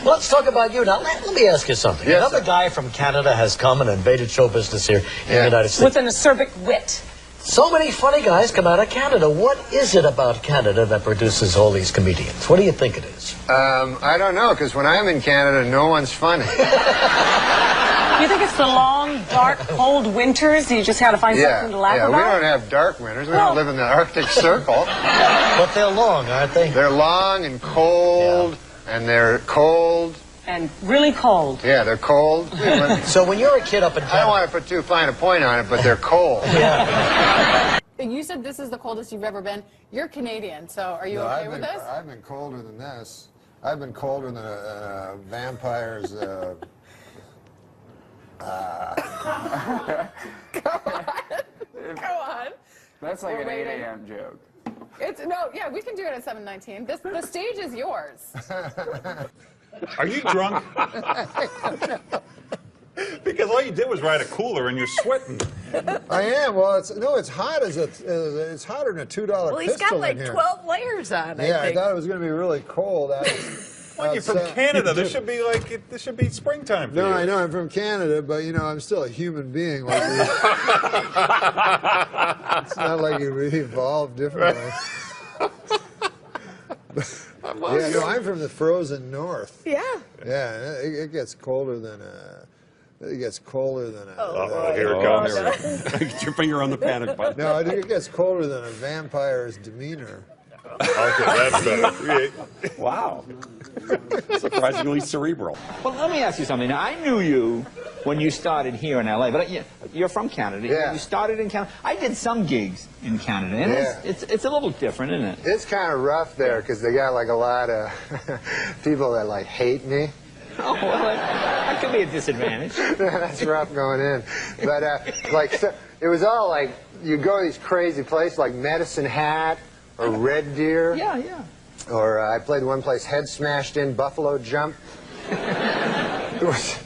Well, let's talk about you now. Let me ask you something. Yes, Another guy from Canada has come and invaded show business here in the United States. With an acerbic wit. So many funny guys come out of Canada. What is it about Canada that produces all these comedians? What do you think it is? I don't know, because when I'm in Canada, no one's funny. You think it's the long, dark, cold winters? You just had to find something to laugh about? We don't have dark winters. We don't live in the Arctic Circle. But they're long, aren't they? They're long and cold, and they're cold. And really cold. Yeah, they're cold. So when you're a kid up in Canada... I don't want to put too fine a point on it, but they're cold. Yeah. You said this is the coldest you've ever been. You're Canadian, so are you okay with this? I've been colder than this. I've been colder than a vampire's... Go on. That's like an 8 a.m. joke. Yeah, we can do it at 7:19. The stage is yours. Are you drunk? Because all you did was ride a cooler and you're sweating. I am. Well, it's hot it's hotter than a $2 Well, he's got like 12 layers on, I think. I thought it was going to be really cold. When you're from Canada, this should be springtime for you. No, I know I'm from Canada, but I'm still a human being. Like it's not like we evolved differently. Yeah, no, I'm from the frozen north. Yeah. Yeah, it gets colder than It gets colder than a... Here it comes. Get your finger on the panic button. No, it gets colder than a vampire's demeanor. Okay, that's better. Wow. Surprisingly cerebral. Well, let me ask you something. Now, I knew you when you started here in L.A., but you're from Canada. Yeah. You started in Canada. I did some gigs in Canada, and it's a little different, isn't it? It's kind of rough there because they got like a lot of people that like hate me. Oh, well, that could be a disadvantage. That's rough going in. But it was all like, you go to these crazy places like Medicine Hat or Red Deer. Yeah, yeah. Or I played one place, Head Smashed In, Buffalo Jump. It was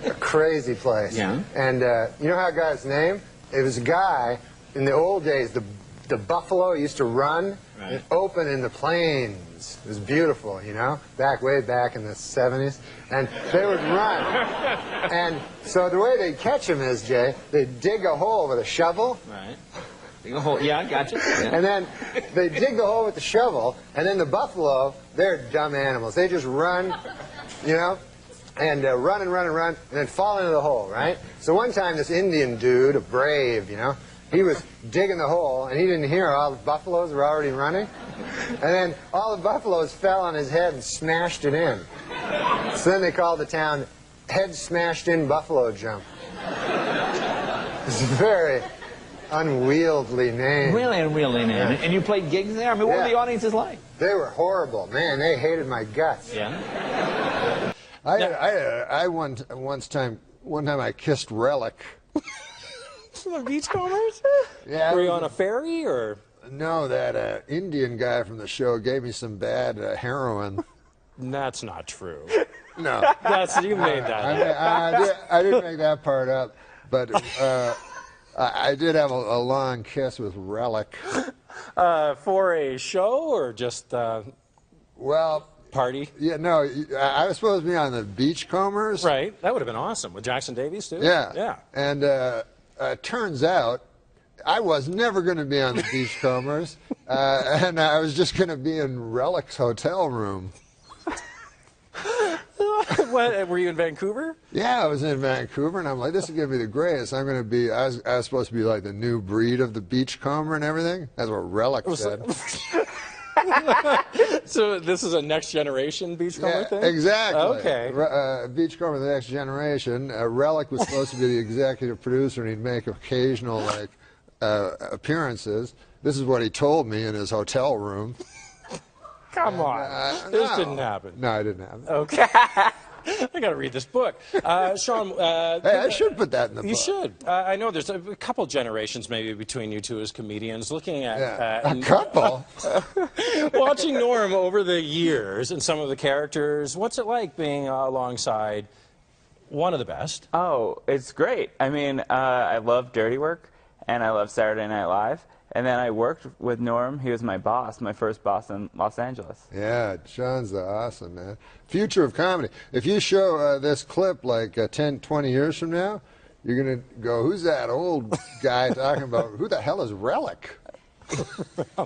a crazy place. Yeah. And you know how I got his name? It was a guy, in the old days, the buffalo used to run and open in the plains. It was beautiful, way back in the 70s. And they would run. And so the way they'd catch them is, Jay, they'd dig a hole with a shovel. Right. Dig a hole. Yeah, I got you. Yeah. And then they dig the hole with the shovel, and then the buffalo, they're dumb animals. They just run, and run and run and run, and then fall into the hole, right? So one time this Indian dude, a brave, he was digging the hole, and he didn't hear all the buffaloes were already running. And then all the buffaloes fell on his head and smashed it in. So then they called the town Head Smashed In Buffalo Jump. It's a very unwieldy name. Really unwieldy name. Yeah. And you played gigs there? I mean, what were the audiences like? They were horrible. Man, they hated my guts. Yeah. One time I kissed Relic. The Beachcombers? Yeah. Were you on a ferry, or? No, that Indian guy from the show gave me some bad heroin. That's not true. No. You made that up. I didn't make that part up, but I did have a long kiss with Relic. For a show, or just, well... party? Yeah, no, I was supposed to be on the Beachcombers. Right, that would have been awesome. With Jackson Davies, too? Yeah. Yeah. And turns out, I was never going to be on the Beachcombers, and I was just going to be in Relic's hotel room. What, were you in Vancouver? Yeah, I was in Vancouver, and I'm like, this is going to be the greatest. I'm going to be, I was supposed to be like the new breed of the Beachcomber and everything. That's what Relic said. So this is a next generation Beachcomber thing? Exactly. Okay. Beachcomber, the next generation. Relic was supposed to be the executive producer, and he'd make occasional appearances. This is what he told me in his hotel room. Come on. This didn't happen. No, it didn't happen. Okay. I got to read this book. Sean. Hey, I should put that in the book. You should. I know there's a couple generations maybe between you two as comedians. Looking at a couple. Watching Norm over the years and some of the characters, what's it like being alongside one of the best? Oh, it's great. I mean, I love Dirty Work, and I love Saturday Night Live, And then I worked with Norm. He was my boss, my first boss in Los Angeles. Yeah, Sean's the awesome, man. Future of comedy. If you show this clip like 10, 20 years from now, you're going to go, who's that old guy talking about, who the hell is Relic? Oh,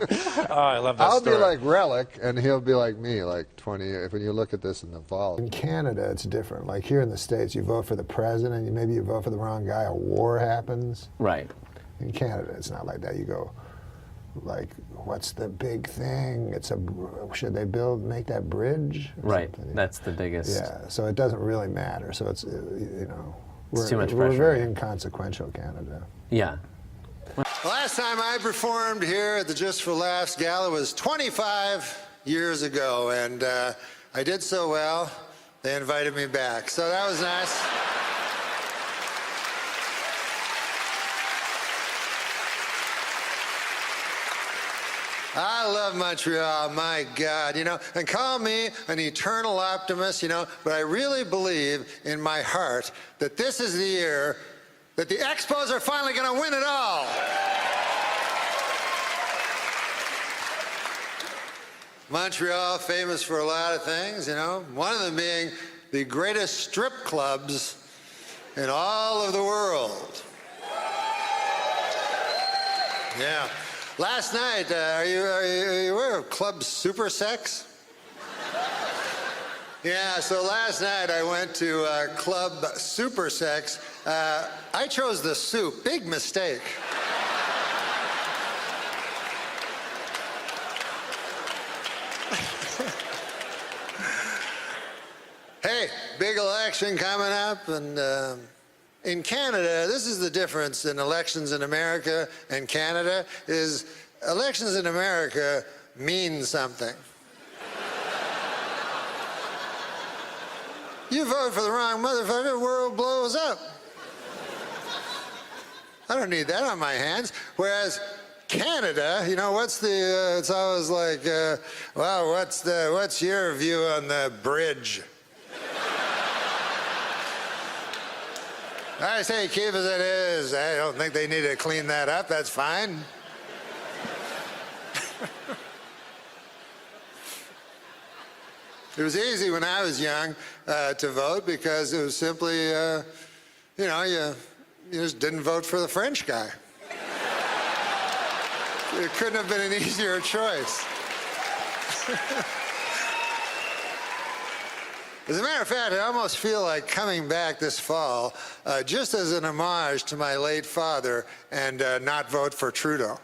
I love that I'll story. be like Relic, and he'll be like me, like 20 years, when you look at this in the fall. In Canada, it's different. Like here in the States, you vote for the president, maybe you vote for the wrong guy, a war happens. Right. In Canada, it's not like that. You go, like, what's the big thing? Should they make that bridge? Right, that's the biggest. Yeah, so it doesn't really matter. So it's, you know, It's too much we're pressure. very inconsequential, Canada. Yeah. Last time I performed here at the Just for Laughs Gala was 25 years ago, and I did so well, they invited me back. So that was nice. I love Montreal, my God, you know, and call me an eternal optimist, you know, but I really believe in my heart that this is the year that the Expos are finally going to win it all. Montreal, famous for a lot of things, you know, one of them being the greatest strip clubs in all of the world. Yeah. Last night, are you aware of Club Super Sex? Yeah, so last night I went to Club Super Sex. I chose the soup. Big mistake. Hey, big election coming up, and in Canada, this is the difference in elections in America and Canada, is elections in America mean something. You vote for the wrong motherfucker, the world blows up. I don't need that on my hands. Whereas Canada, you know, it's always like, well, what's your view on the bridge? I say keep as it is. I don't think they need to clean that up. That's fine. It was easy when I was young to vote because it was simply, you know, you just didn't vote for the French guy. It couldn't have been an easier choice. As a matter of fact, I almost feel like coming back this fall just as an homage to my late father and not vote for Trudeau.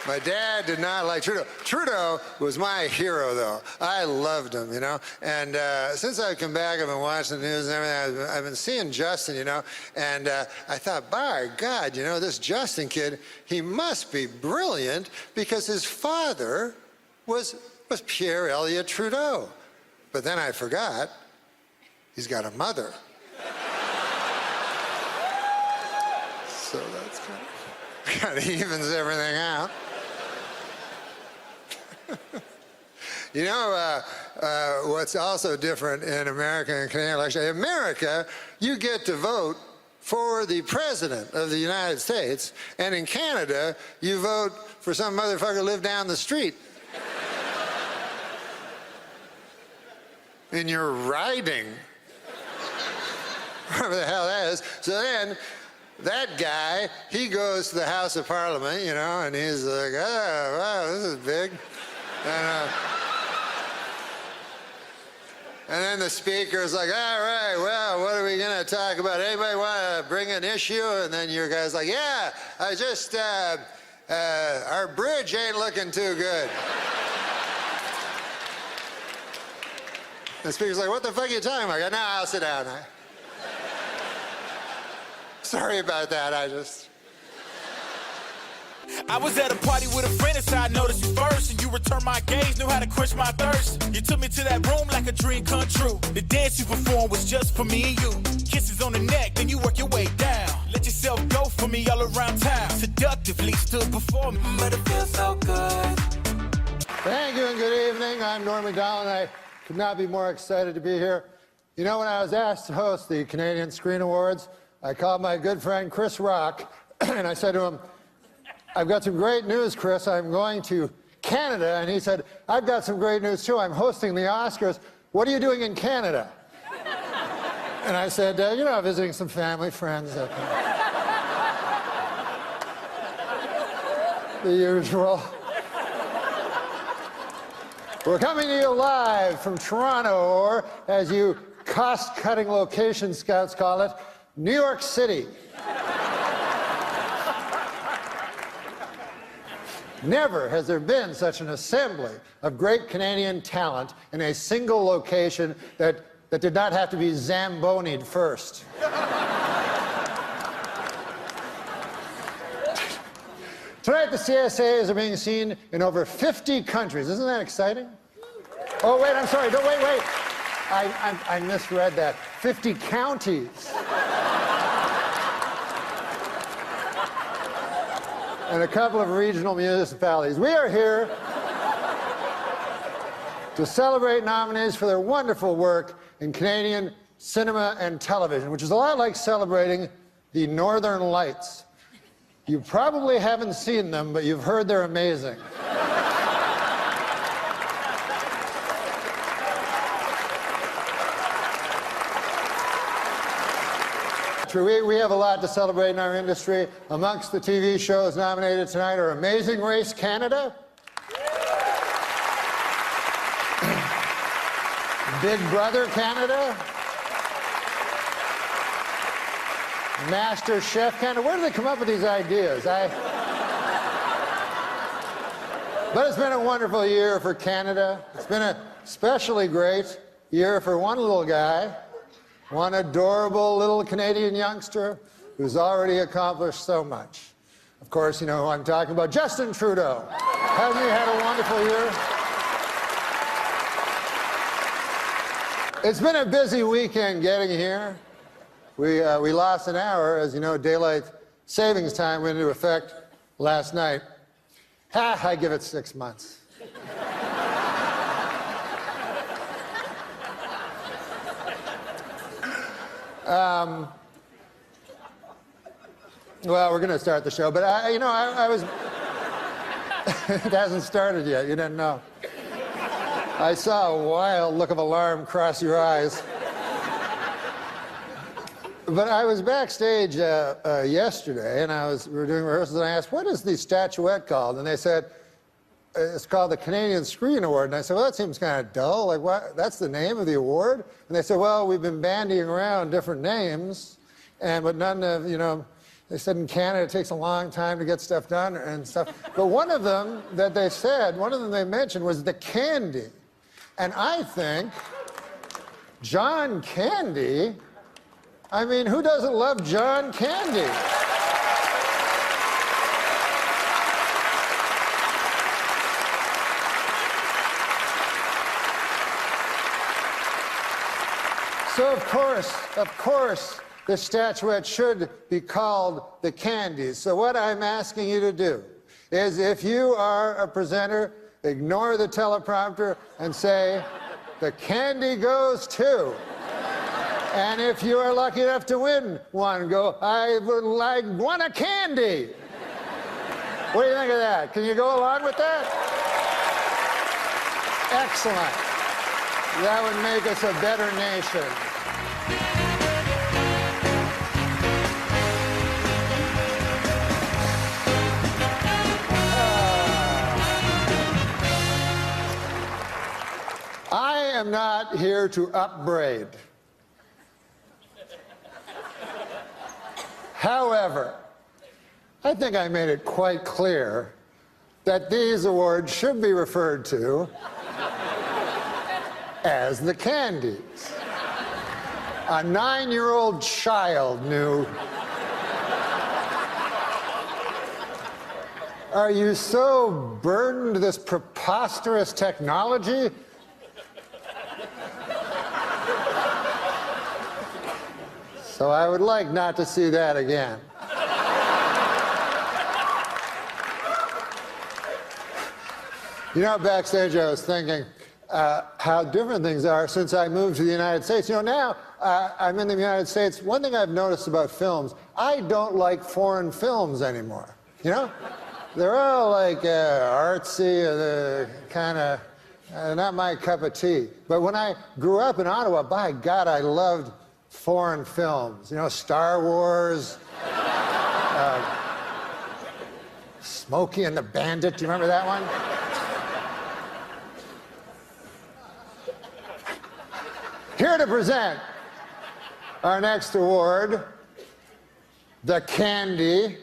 My dad did not like Trudeau. Trudeau was my hero, though. I loved him, you know. And since I've come back, I've been watching the news and everything. I've been seeing Justin, you know. And I thought, by God, you know, this Justin kid, he must be brilliant because his father was Pierre Elliott Trudeau. But then I forgot, he's got a mother. So that's kind of evens everything out. You know, what's also different in American and Canadian elections? In America, you get to vote for the President of the United States, and in Canada, you vote for some motherfucker who lived down the street. In your riding. Whatever the hell that is. So then, that guy, he goes to the House of Parliament, you know, and he's like, oh, wow, this is big. And then the speaker's like, all right, well, what are we going to talk about? Anybody want to bring an issue? And then your guy's like, yeah, I just, our bridge ain't looking too good. The speaker's like, what the fuck are you talking about? I go, no, I'll sit down. Sorry about that, I was at a party with a friend and so I noticed you first. And you returned my gaze, knew how to quench my thirst. You took me to that room like a dream come true. The dance you performed was just for me and you. Kisses on the neck, then you work your way down. Let yourself go for me all around town. Seductively stood before me, but it feels so good. Thank you and good evening. I'm Norm MacDonald, and I could not be more excited to be here. You know, when I was asked to host the Canadian Screen Awards, I called my good friend Chris Rock, and I said to him, I've got some great news, Chris. I'm going to Canada. And he said, I've got some great news, too. I'm hosting the Oscars. What are you doing in Canada? And I said, you know, visiting some family, friends. The usual. We're coming to you live from Toronto, or as you cost-cutting location scouts call it, New York City. Never has there been such an assembly of great Canadian talent in a single location that did not have to be Zamboni'd first. Tonight, the CSAs are being seen in over 50 countries. Isn't that exciting? Oh, wait, I'm sorry. Don't, wait. I misread that. 50 counties. And a couple of regional municipalities. We are here to celebrate nominees for their wonderful work in Canadian cinema and television, which is a lot like celebrating the Northern Lights. You probably haven't seen them, but you've heard they're amazing. We have a lot to celebrate in our industry. Amongst the TV shows nominated tonight are Amazing Race Canada, Big Brother Canada, Master Chef Canada. Where do they come up with these ideas? But it's been a wonderful year for Canada. It's been a especially great year for one little guy, one adorable little Canadian youngster who's already accomplished so much. Of course, you know who I'm talking about, Justin Trudeau. Hasn't he had a wonderful year? It's been a busy weekend getting here. We lost an hour. As you know, daylight savings time went into effect last night. I give it 6 months. Well, we're going to start the show, but I was... It hasn't started yet. You didn't know. I saw a wild look of alarm cross your eyes. But I was backstage yesterday, and we were doing rehearsals, and I asked, what is the statuette called? And they said, it's called the Canadian Screen Award. And I said, well, that seems kind of dull. Like, what? That's the name of the award? And they said, well, we've been bandying around different names, but none of, they said in Canada it takes a long time to get stuff done and stuff. But one of them that they said, one of them they mentioned was the Candy. And I think John Candy, I mean, who doesn't love John Candy? So, of course, the statuette should be called the Candies. So what I'm asking you to do is, if you are a presenter, ignore the teleprompter and say, the candy goes to. And if you are lucky enough to win one, go, I want a candy. What do you think of that? Can you go along with that? Excellent. That would make us a better nation. I am not here to upbraid. However, I think I made it quite clear that these awards should be referred to as the Candies. A 9-year-old child knew. Are you so burdened with this preposterous technology? So I would like not to see that again. Backstage I was thinking, how different things are since I moved to the United States. You know, now I'm in the United States. One thing I've noticed about films, I don't like foreign films anymore. You know? They're all like artsy, kind of not my cup of tea. But when I grew up in Ottawa, by God, I loved foreign films. You know, Star Wars, Smokey and the Bandit. Do you remember that one? Here to present our next award, the Candy.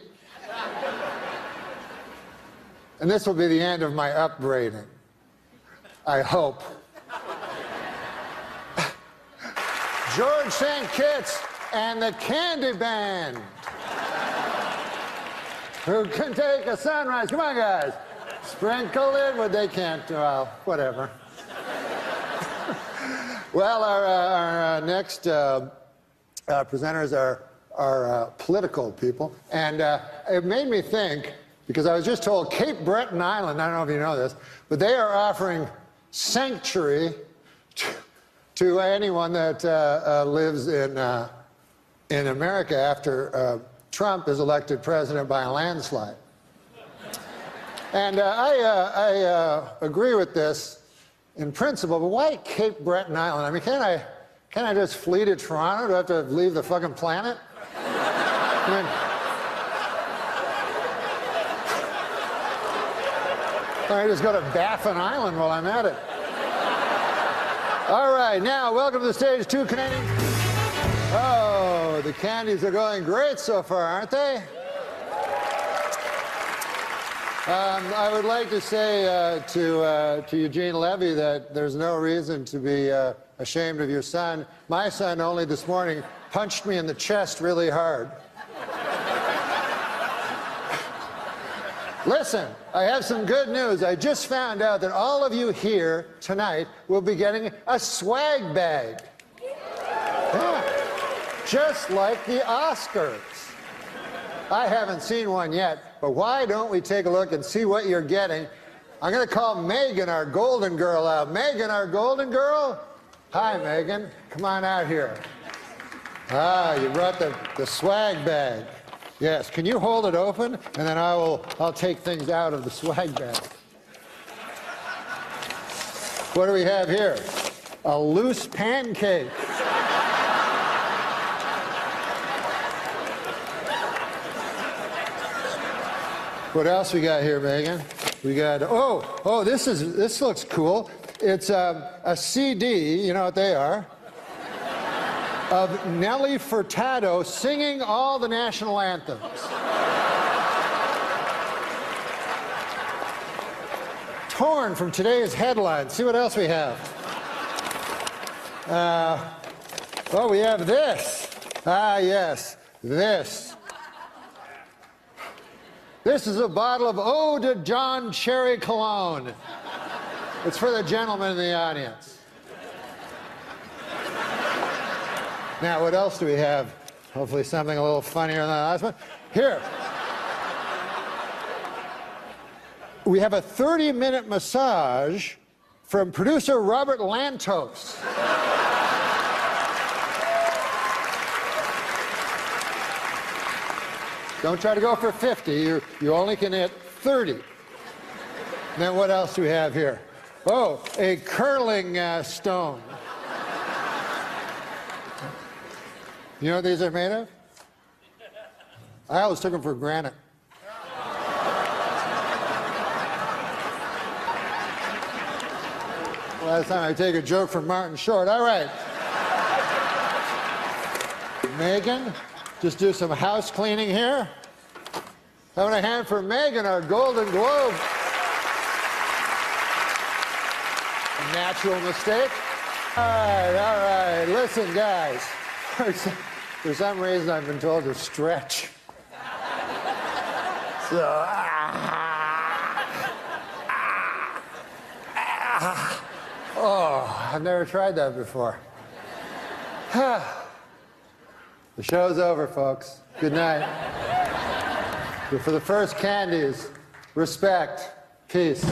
And this will be the end of my upbraiding, I hope. George St. Kitts and the Candy Band. Who can take a sunrise? Come on, guys. Sprinkle it, but they can't. Well, whatever. Well, our next presenters are political people. And it made me think, because I was just told Cape Breton Island, I don't know if you know this, but they are offering sanctuary to anyone that lives in America after Trump is elected president by a landslide. And I agree with this in principle, but why Cape Breton Island? I mean, can't I just flee to Toronto? Do I have to leave the fucking planet? I mean, I just go to Baffin Island while I'm at it. All right, now, welcome to the stage, two Canadians. Oh, the Candies are going great so far, aren't they? I would like to say to Eugene Levy that there's no reason to be ashamed of your son. My son only this morning punched me in the chest really hard. Listen, I have some good news. I just found out that all of you here tonight will be getting a swag bag. Yeah. Just like the Oscars. I haven't seen one yet, but why don't we take a look and see what you're getting? I'm going to call Megan, our golden girl, out. Megan, our golden girl? Hi, Megan. Come on out here. Ah, you brought the swag bag. Yes, can you hold it open? And then I'll take things out of the swag bag. What do we have here? A loose pancake. What else we got here, Megan? We got, oh, this looks cool. It's a CD, you know what they are, of Nelly Furtado singing all the national anthems. Torn from today's headlines. See what else we have. Oh, we have this. Ah, yes, this. This is a bottle of Eau de John Cherry Cologne. It's for the gentleman in the audience. Now, what else do we have? Hopefully something a little funnier than the last one. Here. We have a 30-minute massage from producer Robert Lantos. Don't try to go for 50. You only can hit 30. And then what else do we have here? Oh, a curling stone. You know what these are made of? I always took them for granite. Last time I take a joke from Martin Short. All right. Megan, just do some house cleaning here. Having a hand for Megan, our Golden Globe. A natural mistake. All right. Listen, guys. For some reason, I've been told to stretch. So, oh, I've never tried that before. The show's over, folks. Good night. But for the first candies, respect, peace.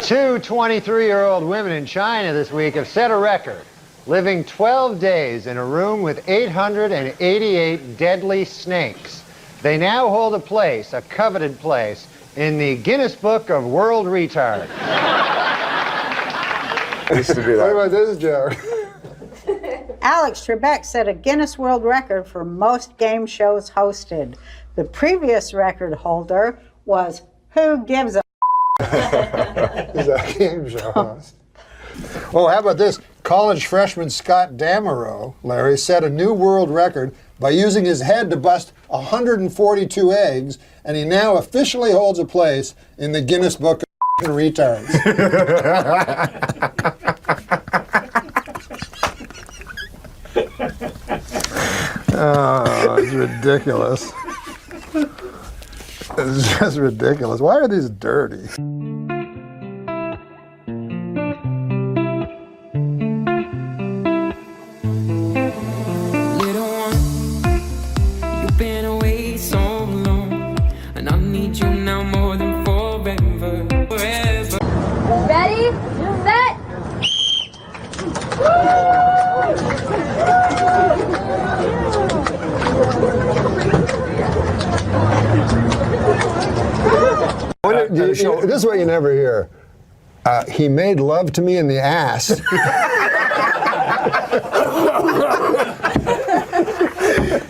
Two 23-year-old women in China this week have set a record, living 12 days in a room with 888 deadly snakes. They now hold a place, a coveted place, in the Guinness Book of World Retard. Used to be that. What about this joke? Alex Trebek set a Guinness World Record for most game shows hosted. The previous record holder was Who Gives a He's a game show host. Oh, how about this? College freshman Scott Damerow, Larry, set a new world record by using his head to bust 142 eggs, and he now officially holds a place in the Guinness Book of Retards. Oh, it's ridiculous. It's just ridiculous. Why are these dirty? Ready, set. This is what you never hear. He made love to me in the ass.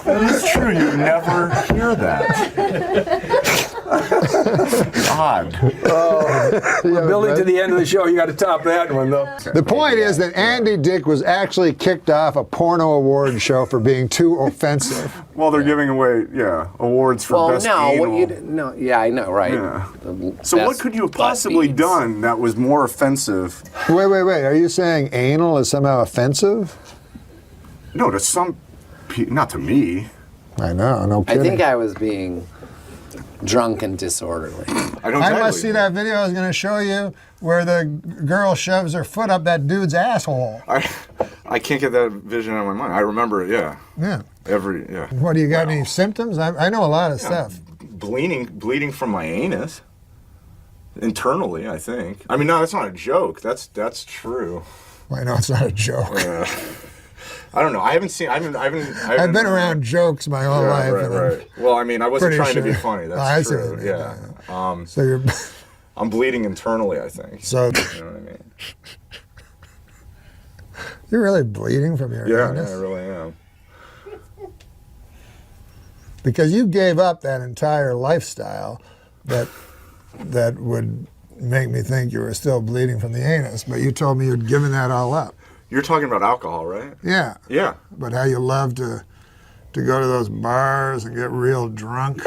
That's true. You never hear that. Odd. We're building to the end of the show. You got to top that one, though. The point is that Andy Dick was actually kicked off a porno award show for being too offensive. Well, they're giving away, awards for best anal. Yeah, I know, right? Yeah. So what could you have possibly done that was more offensive? Wait. Are you saying anal is somehow offensive? No, to some people, not to me. I know, no kidding. I think I was being drunk and disorderly. I must see that video I was going to show you where the girl shoves her foot up that dude's asshole. I can't get that vision out of my mind. I remember it, yeah. Yeah. Yeah. What, do you got any symptoms? I know a lot of stuff. Bleeding from my anus. Internally, I think. I mean, no, that's not a joke. That's true. Well, I know it's not a joke. I don't know. I've been around jokes my whole life. Right. Well, I mean, I wasn't trying to be funny. That's true. Yeah. So you're. I'm bleeding internally, I think. So. You know what I mean? You're really bleeding from your anus? Yeah, I really am. Because you gave up that entire lifestyle that would make me think you were still bleeding from the anus, but you told me you'd given that all up. You're talking about alcohol, right? Yeah. Yeah. But how you love to go to those bars and get real drunk.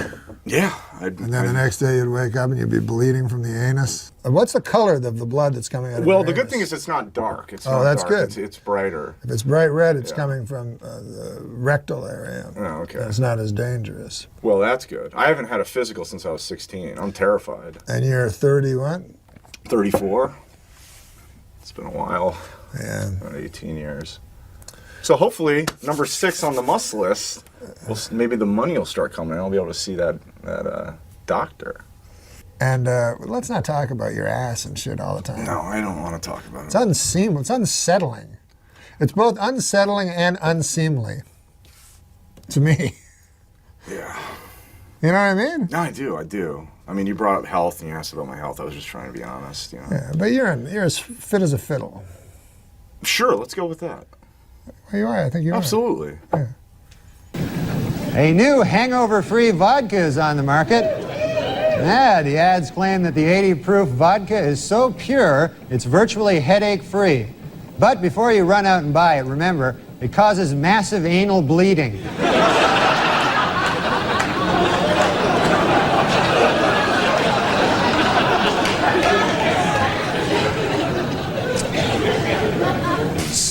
Yeah. And then the next day you'd wake up and you'd be bleeding from the anus. What's the color of the blood that's coming out of your anus? Well, the good thing is it's not dark. It's not that's dark. good. It's brighter. If it's bright red, it's coming from the rectal area. Oh, okay. And it's not as dangerous. Well, that's good. I haven't had a physical since I was 16. I'm terrified. And you're 30 what? 34. It's been a while. Yeah. About 18 years. So hopefully, number 6 on the must list, maybe the money will start coming. I'll be able to see that doctor. And let's not talk about your ass and shit all the time. No, I don't want to talk about it. It's unseemly. It's unsettling. It's both unsettling and unseemly. To me. Yeah. You know what I mean? No, I do. I mean, you brought up health and you asked about my health. I was just trying to be honest. You know? Yeah, but you're as fit as a fiddle. Sure, let's go with that. Well, you are. I think you are. Absolutely. Yeah. A new hangover-free vodka is on the market. The ads claim that the 80-proof vodka is so pure, it's virtually headache-free. But before you run out and buy it, remember, it causes massive anal bleeding.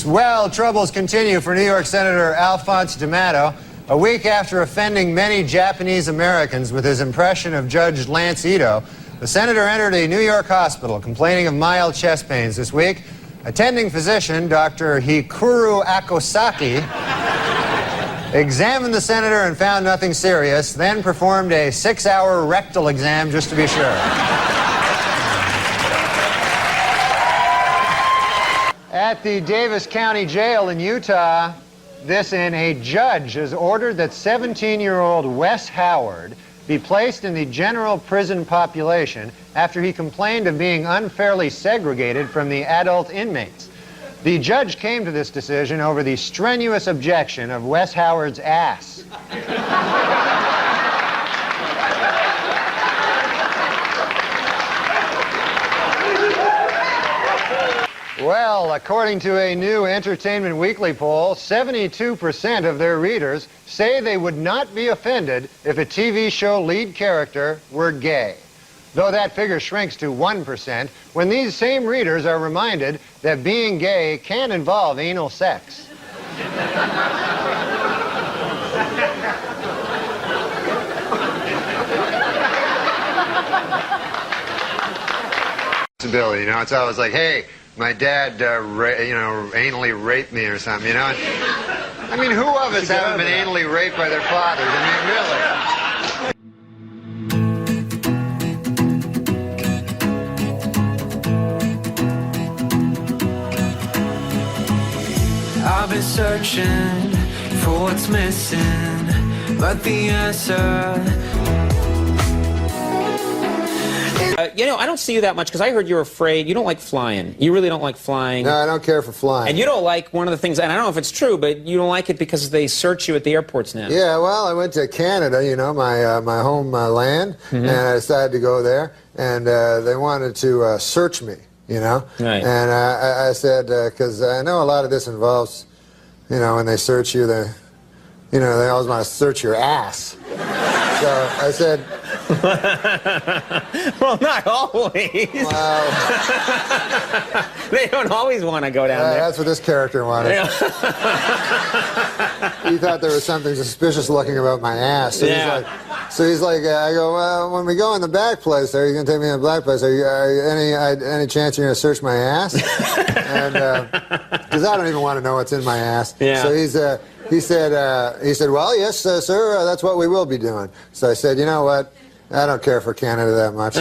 Well, troubles continue for New York Senator Alphonse D'Amato. A week after offending many Japanese Americans with his impression of Judge Lance Ito, the senator entered a New York hospital complaining of mild chest pains this week. Attending physician, Dr. Hikuru Akosaki, examined the senator and found nothing serious, then performed a 6-hour rectal exam just to be sure. At the Davis County Jail in Utah, a judge has ordered that 17-year-old Wes Howard be placed in the general prison population after he complained of being unfairly segregated from the adult inmates. The judge came to this decision over the strenuous objection of Wes Howard's ass. Well, according to a new Entertainment Weekly poll, 72% of their readers say they would not be offended if a TV show lead character were gay. Though that figure shrinks to 1% when these same readers are reminded that being gay can involve anal sex. You know, it's always like, hey, my dad, anally raped me or something, you know? I mean, who of us haven't been anally raped by their fathers? I mean, really. I've been searching for what's missing, but the answer... I don't see you that much because I heard you're afraid. You don't like flying. You really don't like flying. No, I don't care for flying. And you don't like one of the things, and I don't know if it's true, but you don't like it because they search you at the airports now. Yeah, well, I went to Canada, you know, my home land, and I decided to go there, and they wanted to search me, you know. Right. And I said, because I know a lot of this involves, you know, when they search you, they always want to search your ass. So I said... Well, not always. Well, they don't always want to go down there. That's what this character wanted. He thought there was something suspicious looking about my ass. So he's like, I go, well, when we go in the back place, are you going to take me in the black place? Are you any chance you're going to search my ass? And because I don't even want to know what's in my ass. Yeah. So he said, well, yes, sir, that's what we will be doing. So I said, you know what? I don't care for Canada that much.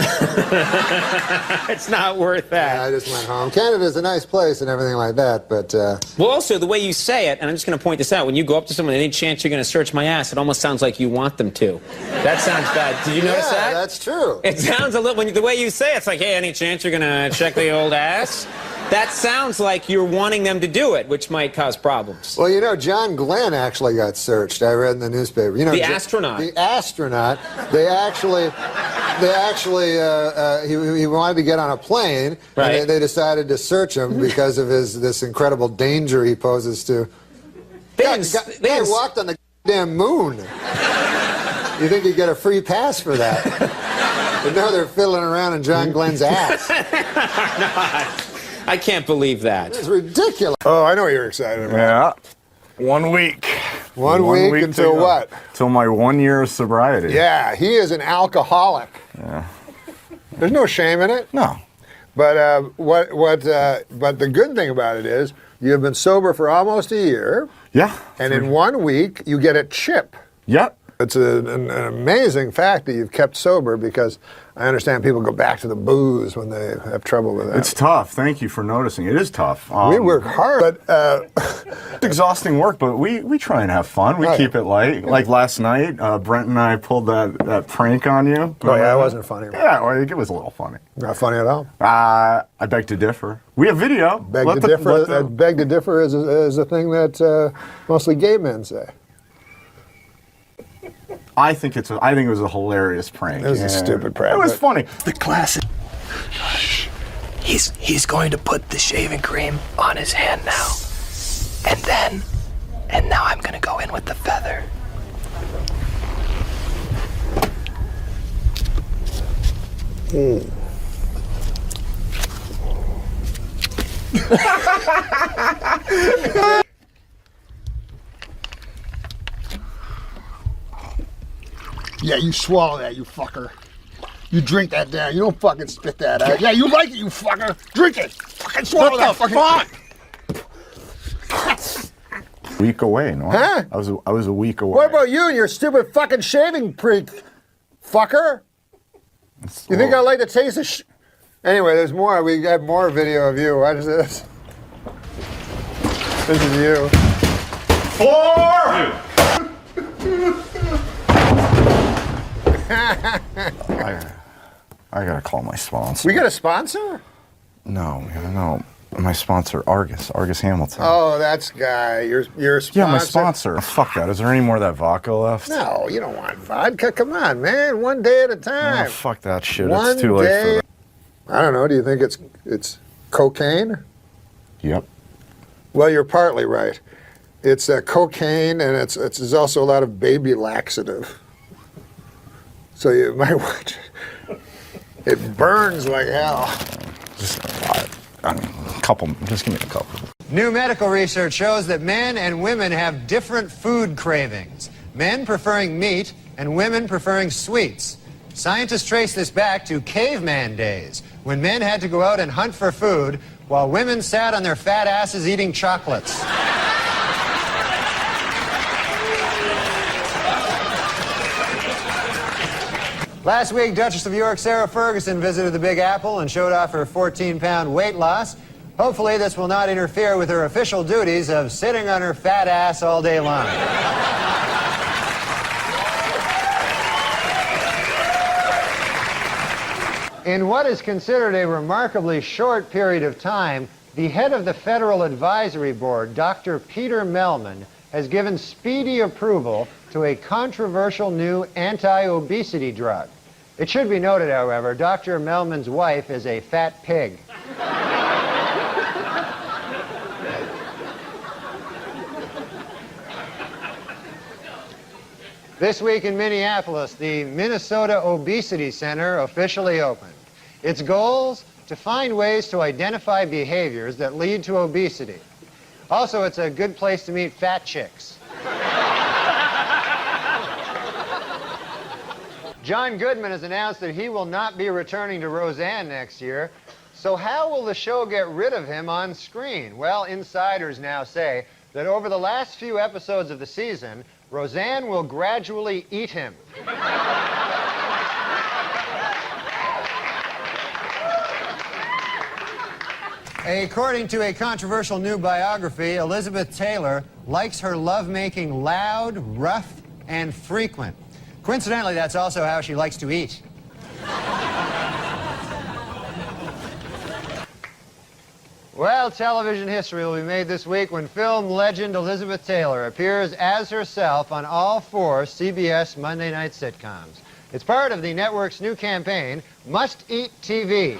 It's not worth that. I just went home. Canada's a nice place and everything like that, but... Well, also, the way you say it, and I'm just going to point this out, when you go up to someone, any chance you're going to search my ass, it almost sounds like you want them to. That sounds bad. Did you notice that? Yeah, that's true. It sounds a little... the way you say it, it's like, hey, any chance you're going to check the old ass? That sounds like you're wanting them to do it, which might cause problems. Well, you know, John Glenn actually got searched. I read in the newspaper. You know, the astronaut. The astronaut. He wanted to get on a plane, right. And they decided to search him because of this incredible danger he poses to. They walked on the damn moon. You think you'd get a free pass for that? But no, they're fiddling around in John Glenn's ass. I can't believe that. It's ridiculous. Oh, I know what you're excited about. Yeah. 1 week. One week until what? Till my 1 year of sobriety. Yeah, he is an alcoholic. Yeah. There's no shame in it. No. But but the good thing about it is you've been sober for almost a year. Yeah. And in 1 week you get a chip. Yep. It's an amazing fact that you've kept sober, because I understand people go back to the booze when they have trouble with that. It's tough. Thank you for noticing. It is tough. We work hard, but it's exhausting work, but we try and have fun. We keep it light. Like last night, Brent and I pulled that prank on you. Oh yeah, it wasn't funny. Yeah, well, it was a little funny. Not funny at all. I beg to differ. We have video. Beg to differ is a thing that mostly gay men say. I think it was a hilarious prank. It was a stupid prank. It was funny. The classic. He's going to put the shaving cream on his hand now. And now I'm going to go in with the feather. Yeah, you swallow that, you fucker. You drink that down. You don't fucking spit that out. Yeah, you like it, you fucker. Drink it. Fucking swallow that fucking... Week away, no? Huh? I was a week away. What about you and your stupid fucking shaving freak, fucker? You think I like the taste of Anyway, there's more. We got more video of you. What is this? This is you. 4! I gotta call my sponsor. We got a sponsor? No. My sponsor, Argus Hamilton. Oh, that's guy. Your sponsor. Yeah, my sponsor. Fuck that. Is there any more of that vodka left? No, you don't want vodka. Come on, man. One day at a time. Oh, fuck that shit. One it's too late day. for that. I don't know. Do you think it's cocaine? Yep. Well, you're partly right. It's cocaine, and there's also a lot of baby laxative. So you might want to. It burns like hell. Just give me a couple. New medical research shows that men and women have different food cravings. Men preferring meat and women preferring sweets. Scientists trace this back to caveman days, when men had to go out and hunt for food while women sat on their fat asses eating chocolates. Last week, Duchess of York Sarah Ferguson visited the Big Apple and showed off her 14-pound weight loss. Hopefully, this will not interfere with her official duties of sitting on her fat ass all day long. In what is considered a remarkably short period of time, the head of the Federal Advisory Board, Dr. Peter Mellman, has given speedy approval to a controversial new anti-obesity drug. It should be noted, however, Dr. Mellman's wife is a fat pig. This week in Minneapolis, the Minnesota Obesity Center officially opened. Its goals? To find ways to identify behaviors that lead to obesity. Also, it's a good place to meet fat chicks. John Goodman has announced that he will not be returning to Roseanne next year. So how will the show get rid of him on screen? Well, insiders now say that over the last few episodes of the season, Roseanne will gradually eat him. According to a controversial new biography, Elizabeth Taylor likes her lovemaking loud, rough, and frequent. Coincidentally, that's also how she likes to eat. Well, television history will be made this week when film legend Elizabeth Taylor appears as herself on all 4 CBS Monday night sitcoms. It's part of the network's new campaign, Must Eat TV.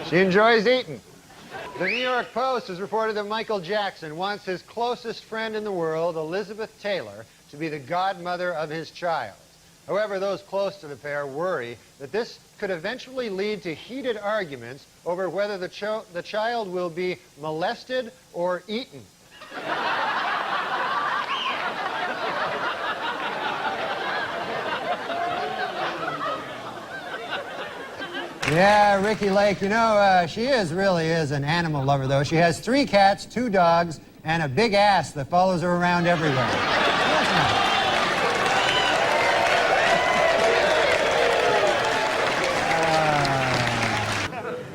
She enjoys eating. The New York Post has reported that Michael Jackson wants his closest friend in the world, Elizabeth Taylor, to be the godmother of his child. However, those close to the pair worry that this could eventually lead to heated arguments over whether the child will be molested or eaten. Yeah, Ricky Lake, you know, she really is an animal lover, though. She has 3 cats, 2 dogs, and a big ass that follows her around everywhere.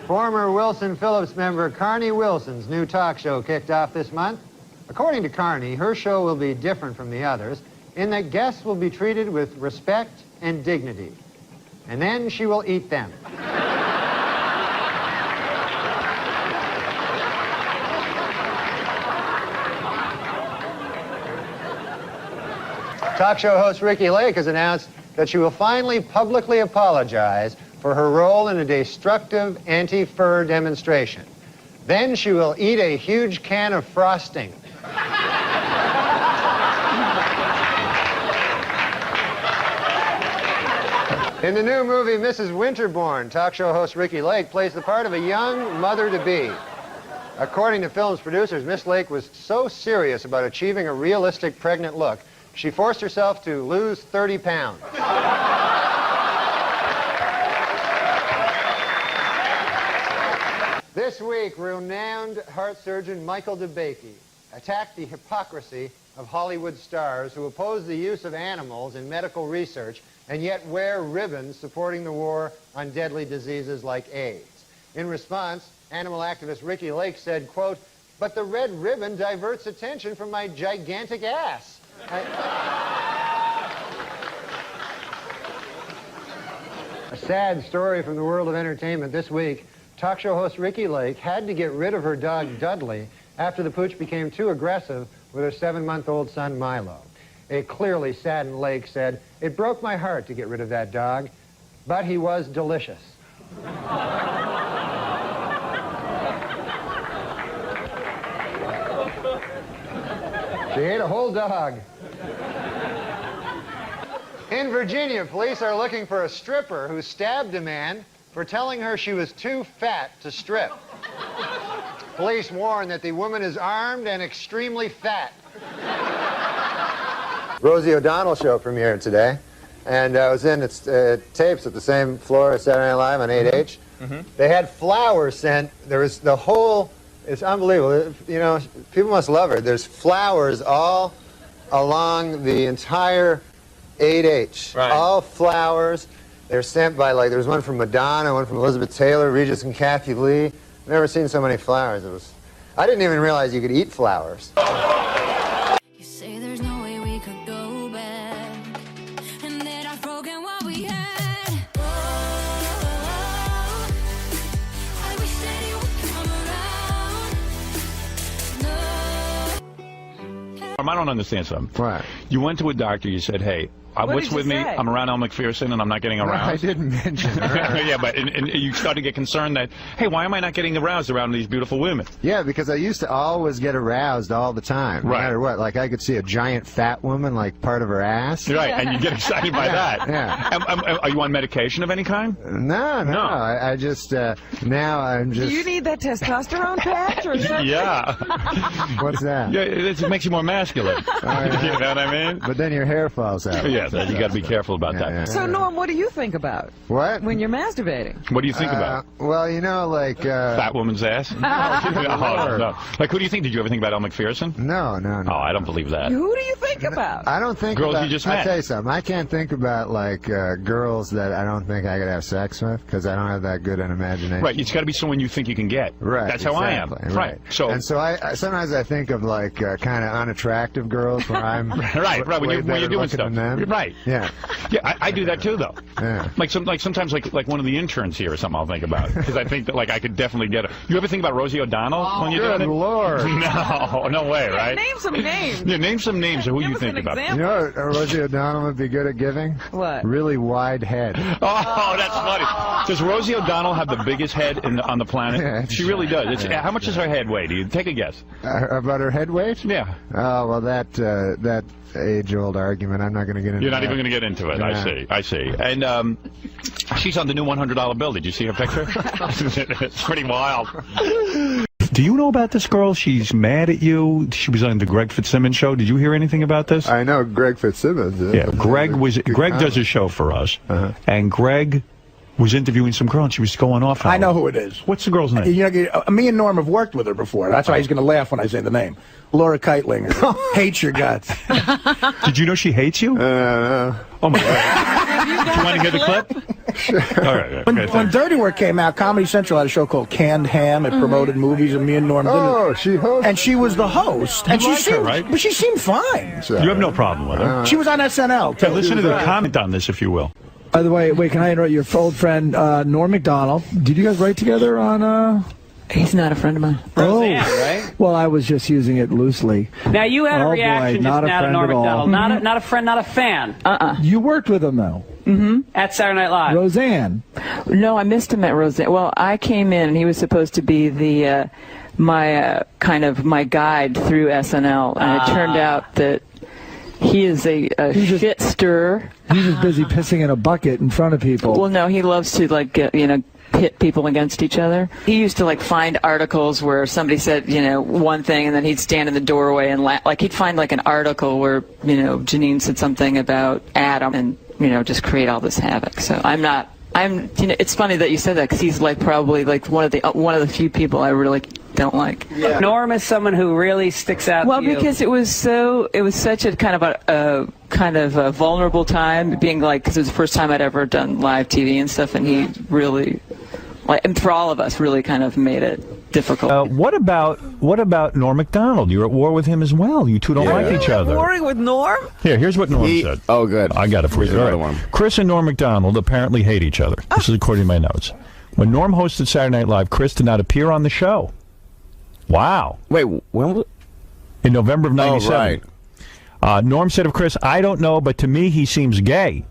Former Wilson Phillips member Carney Wilson's new talk show kicked off this month. According to Carney, her show will be different from the others in that guests will be treated with respect and dignity. And then she will eat them. Talk show host Ricky Lake has announced that she will finally publicly apologize for her role in a destructive anti-fur demonstration. Then she will eat a huge can of frosting. In the new movie Mrs. Winterbourne, talk show host Ricky Lake plays the part of a young mother-to-be. According to film's producers, Miss Lake was so serious about achieving a realistic pregnant look, she forced herself to lose 30 pounds. This week, renowned heart surgeon Michael DeBakey attacked the hypocrisy of Hollywood stars who oppose the use of animals in medical research and yet wear ribbons supporting the war on deadly diseases like AIDS. In response, animal activist Ricky Lake said, quote, "But the red ribbon diverts attention from my gigantic ass." A sad story from the world of entertainment this week. Talk show host Ricky Lake had to get rid of her dog Dudley after the pooch became too aggressive with her 7-month-old son Milo. A clearly saddened Lake said, "It broke my heart to get rid of that dog, but he was delicious." She ate a whole dog. In Virginia, police are looking for a stripper who stabbed a man for telling her she was too fat to strip. Police warn that the woman is armed and extremely fat. Rosie O'Donnell show premiered today, and I was in its tapes at the same floor as Saturday Night Live on 8H. They had flowers sent. There was the whole, it's unbelievable. You know, people must love her. There's flowers all along the entire 8H. Right. All flowers. They're sent by, like, there was one from Madonna, one from Elizabeth Taylor, Regis and Kathy Lee. I've never seen so many flowers. It was, I didn't even realize you could eat flowers. You say there's no way we could go back, and that I've broken what we had. Oh, I wish that you would come around. I don't understand something. Right. You went to a doctor, you said, hey, what's with me? I'm around Elle McPherson and I'm not getting aroused. No, I didn't mention her. Yeah, but and you start to get concerned that, hey, why am I not getting aroused around these beautiful women? Yeah, because I used to always get aroused all the time, no matter what. Like, I could see a giant fat woman, like, part of her ass. Right, and you get excited by that. Yeah. Are you on medication of any kind? No. I just, now I'm just... Do you need that testosterone patch or something? Yeah. What's that? Yeah, it makes you more masculine. You know what I mean? But then your hair falls out. Yeah, you got to be careful about that. So, Norm, what do you think about? What? When you're masturbating? What do you think about? Well, you know, like... fat woman's ass? No. Like, who do you think? Did you ever think about Elle McPherson? No. Oh, I don't believe that. Who do you think about? I don't think girls about... you just met. I'll tell you something. I can't think about, like, girls that I don't think I could have sex with, because I don't have that good an imagination. Right, it's got to be someone you think you can get. Right. That's how I am. Right. So. And so I sometimes I think of, like, kind of unattractive girls where I'm... right, when you're doing stuff. Right. Yeah. Yeah, I do that too, though. Yeah. Like sometimes like one of the interns here or something I'll think about, because I think that, like, I could definitely get her. You ever think about Rosie O'Donnell when you're doing it? Good Lord. No way, right? Name some names. Yeah, name some names of who you think about. You know what Rosie O'Donnell would be good at giving? What? Really wide head. Oh, that's funny. Does Rosie O'Donnell have the biggest head on the planet? Yeah, she really does. How much does her head weigh? Do you take a guess? About her head weight? Yeah. Oh, well, that age-old argument, I'm not going to get into. You're not even going to get into it. Yeah. I see. And she's on the new $100 bill. Did you see her picture? It's pretty wild. Do you know about this girl? She's mad at you. She was on the Greg Fitzsimmons show. Did you hear anything about this? I know Greg Fitzsimmons. Yeah, Greg does a show for us, and Greg was interviewing some girl, and she was going off. I know who it is. What's the girl's name? You know, me and Norm have worked with her before. That's why he's going to laugh when I say the name. Laura Keitlinger. Hates your guts. Did you know she hates you? No. Oh, my God. Do you want to hear the clip? Sure. All right. When Dirty Work came out, Comedy Central had a show called Canned Ham. It promoted movies, and me and Norm did it. Oh, she hosted. And she was the host. And You like her, right? But she seemed fine. You have no problem with her. She was on SNL. Okay, listen to the comment on this, if you will. By the way, wait, can I interrupt your old friend, Norm MacDonald? Did you guys write together on, He's not a friend of mine. Roseanne, right? Well, I was just using it loosely. Now, you had a reaction just now to Norm MacDonald. Not a friend, not a fan. You worked with him, though. At Saturday Night Live. Roseanne. No, I missed him at Roseanne. Well, I came in, and he was supposed to be the my guide through SNL, and it turned out that he is a shit stirrer. He was busy pissing in a bucket in front of people. Well, no, he loves to, like, pit people against each other. He used to, like, find articles where somebody said, one thing, and then he'd stand in the doorway and laugh. Like, he'd find, like, an article where, Janine said something about Adam and, just create all this havoc. So it's funny that you said that, because he's, like, probably, like, one of the few people I really don't like. Yeah. Norm is someone who really sticks out to you. Well, because it was such a kind of a vulnerable time, being like, because it was the first time I'd ever done live TV and stuff, and he really and for all of us, really kind of made it difficult. What about Norm Macdonald? You're at war with him as well. You two don't like each other. Warring with Norm? Here's what Norm said. Oh, good. I got it for you. Another one. Chris and Norm Macdonald apparently hate each other. This is according to my notes. When Norm hosted Saturday Night Live, Chris did not appear on the show. Wow. Wait, when was? In November of '97. Oh, right. Norm said of Chris, "I don't know, but to me he seems gay."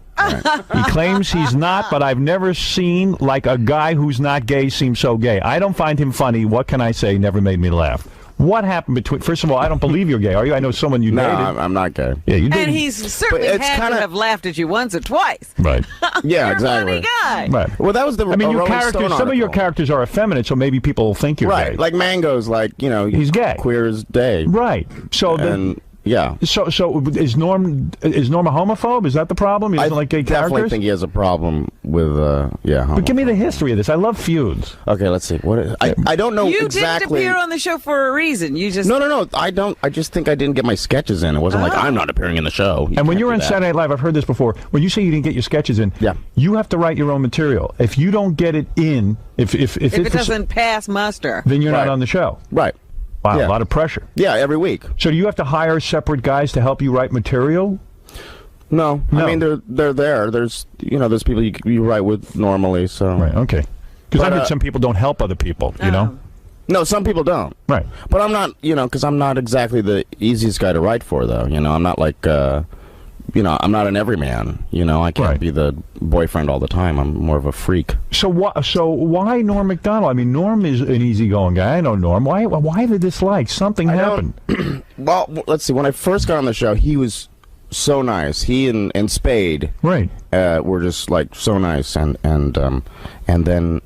He claims he's not, but I've never seen like a guy who's not gay seem so gay. I don't find him funny. What can I say? Never made me laugh. What happened between? First of all, I don't believe you're gay. Are you? I know someone you dated. No, I'm not gay. Yeah, you did. And he's certainly had to have laughed at you once or twice. Right. Yeah, You're exactly. a funny guy. Right. Well, that was the. I mean, your Rolling characters. Stone Some of your article. characters are effeminate, so maybe people will think you're Right, gay. like Mango's, like he's gay. Queer as day. Right. So yeah. So is Norm a homophobe? Is that the problem? He doesn't like gay definitely characters? think he has a problem with But give me the history of this. I love feuds. Okay, let's see. What is, I don't know You exactly. didn't appear on the show for a reason. You just No. I don't. I just think I didn't get my sketches in. It wasn't like I'm not appering in the show. And when you're on Saturday Night Live, I've heard this before. When you say you didn't get your sketches in, you have to write your own material. If you don't get it in, if it doesn't pass muster, then you're not on the show. Right. Wow, Yeah. a lot of pressure. Yeah, every week. So do you have to hire separate guys to help you write material? No. I mean they're there. There's there's people you write with normally. So right. Okay. Because I've heard some people don't help other people. You know. No, some people don't. Right. But I'm not. Because I'm not exactly the easiest guy to write for, though. I'm not like. I'm not an everyman. I can't be the boyfriend all the time. I'm more of a freak. So why Norm Macdonald? I mean, Norm is an easygoing guy. I know Norm. Why the dislike? Something happened. Well, let's see. When I first got on the show, he was so nice. He and Spade, right, were just like so nice. And then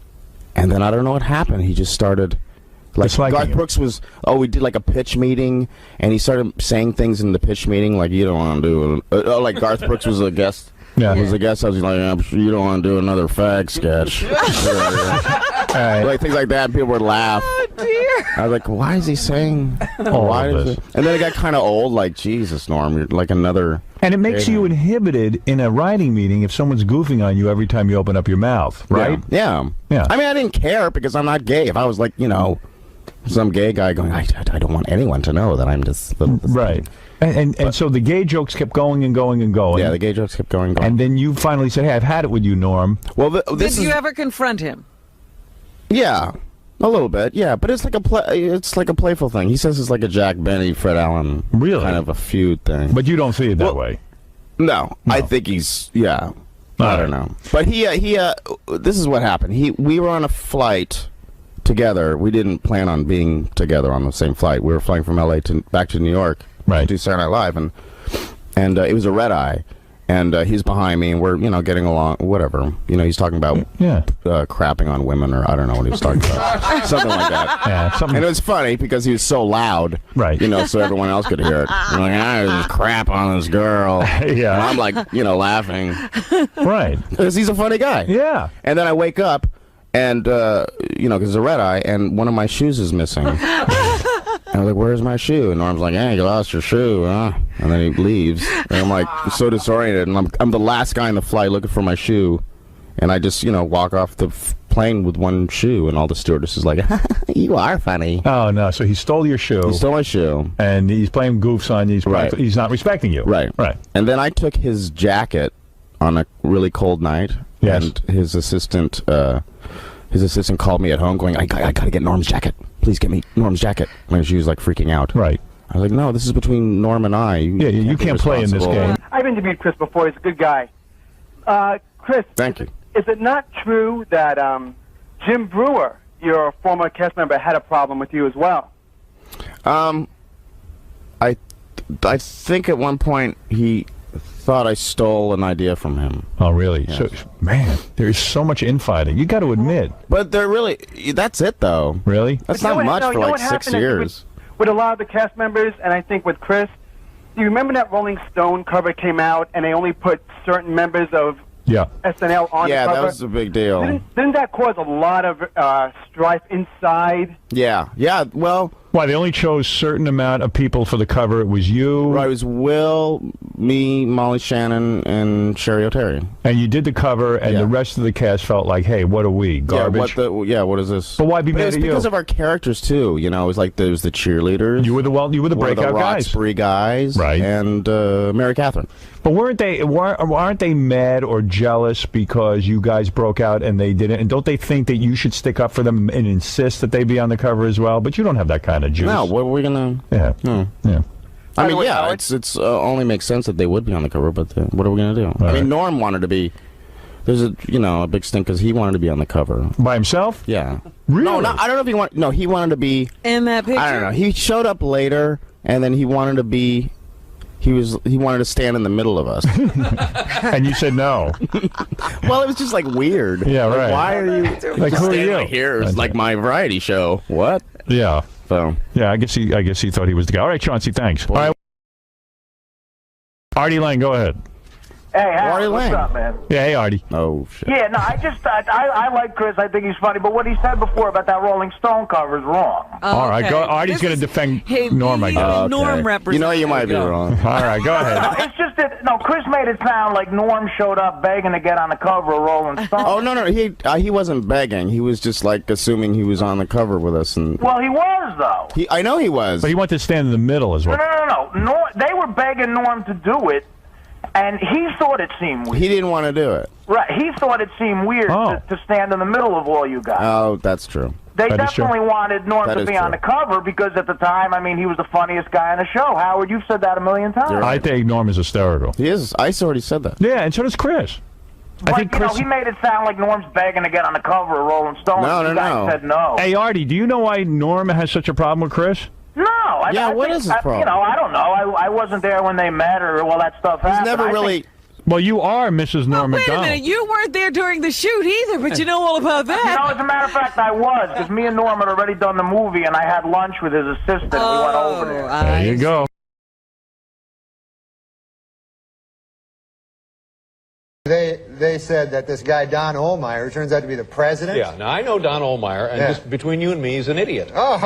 I don't know what happened. He just started. Like Garth Brooks was, we did like a pitch meeting, and he started saying things in the pitch meeting like, you don't want to do, like Garth Brooks was a guest. Yeah. Was a guest. I was like, I'm sure you don't want to do another fag sketch. Like things like that, people would laugh. Oh dear. I was like, why is he saying All of this? And then it got kind of old, like, Jesus, Norm, you're like another. And it makes you inhibited in a writing meeting if someone's goofing on you every time you open up your mouth, right? Yeah. I mean, I didn't care because I'm not gay. If I was like, some gay guy going, I don't want anyone to know that I'm just right. And so the gay jokes kept going and going and going. Yeah, the gay jokes kept going and going. And then you finally said, "Hey, I've had it with you, Norm." Well, did you ever confront him? Yeah, a little bit. Yeah, but it's like a playful thing. He says it's like a Jack Benny, Fred Allen, kind of a feud thing. But you don't see it that way. No, I think he's I don't know. But he this is what happened. We were on a flight together. We didn't plan on being together on the same flight. We were flying from LA back to New York to do Saturday Night Live, and it was a red eye, and he's behind me, and we're getting along, whatever. He's talking about crapping on women, or I don't know what he was talking about, something like that. Yeah, and it was funny because he was so loud, right? So everyone else could hear it. I'm like, just crap on this girl. Yeah, and I'm like, laughing, right? Because he's a funny guy. Yeah. And then I wake up. And, because it's a red eye, and one of my shoes is missing. And I was like, where's my shoe? And Norm's like, hey, you lost your shoe, huh? And then he leaves. And I'm like, so disoriented. And I'm the last guy in the flight looking for my shoe. And I just, walk off the plane with one shoe. And all the stewardesses like, you are funny. Oh, no. So he stole your shoe. He stole my shoe. And he's playing goofs on you. He's not respecting you. Right. And then I took his jacket on a really cold night. Yes. And his assistant called me at home going, I gotta get Norm's jacket. Please get me Norm's jacket. And she was like freaking out. Right. I was like, no, this is between Norm and I. You can't play in this game. I've interviewed Chris before. He's a good guy. Chris. Thank you. Is it not true that Jim Brewer, your former cast member, had a problem with you as well? I think at one point he thought I stole an idea from him. Oh, really? Yes. So, man, there's so much infighting. You got to admit. But that's it, though. Really? That's not much for like 6 years. With a lot of the cast members, and I think with Chris, do you remember that Rolling Stone cover came out, and they only put certain members of SNL on the cover? Yeah, that was a big deal. Didn't that cause a lot of strife inside? Yeah. Well, Why, they only chose certain amount of people for the cover. It was you. Right, it was Will, me, Molly Shannon, and Sherry O'Terry. And you did the cover, and the rest of the cast felt like, hey, what are we, garbage? What is this? But why be mad it was at you? because of our characers, too. You know, it was like there was the cheerleaders. You were the breakout guys. Roxbury guys. Right. And Mary Catherine. But aren't they mad or jealous because you guys broke out and they didn't? And don't they think that you should stick up for them and insist that they be on the cover as well? But you don't have that kind of juice. No, what are we gonna? Yeah. No. Yeah. I mean, yeah, it's only makes sense that they would be on the cover, but what are we gonna do? I mean, Norm wanted to be. There's a big stink because he wanted to be on the cover by himself. Yeah. Really? No, I don't know if he wanted. No, he wanted to be in that picture. I don't know. He showed up later, and then he wanted to be. He wanted to stand in the middle of us. And you said no. Well, it was just like weird. Yeah, like, right. Why are you like who are you? Right here? It's like my variety show. What? Yeah. So yeah, I guess he thought he was the guy. All right, Chauncey, thanks. All right. Artie Lang, go ahead. Hey, Howard, what's up, man? Yeah, hey, Artie. Oh, shit. Yeah, no, I like Chris. I think he's funny. But what he said before about that Rolling Stone cover is wrong. All right, go. Artie's going to defend Norm, I guess. Norm represents. You know, you might be wrong. All right, go ahead. No, it's just that, Chris made it sound like Norm showed up begging to get on the cover of Rolling Stone. Oh, no, he wasn't begging. He was just, like, assuming he was on the cover with us. And Well, he was, though. I know he was. But he wanted to stand in the middle as well. No. They were begging Norm to do it, and he thought it seemed weird. He didn't want to do it. Right, he thought it seemed weird to stand in the middle of all you guys. Oh, that's true. They definitely wanted Norm to be on the cover because at the time, I mean, he was the funniest guy on the show. Howard, you've said that a million times. I think Norm is hysterical. He is. I already said that. Yeah, and so does Chris. But, I think Chris... he made it sound like Norm's begging to get on the cover of Rolling Stone. No. You guys said no. Hey, Artie, do you know why Norm has such a problem with Chris? No. What is his problem? I don't know. I wasn't there when they met or all that stuff happened. He's never really... Well, you are Mrs. Norm Wait a MacDonald. minute, you weren't there during the shoot either, but you know all about that. As a matter of fact, I was, because me and Norm had already done the movie, and I had lunch with his assistant. We went over there. There you go. They said that this guy, Don Ohlmeyer, turns out to be the president? Yeah, now I know Don Ohlmeyer, and just between you and me, he's an idiot. Oh.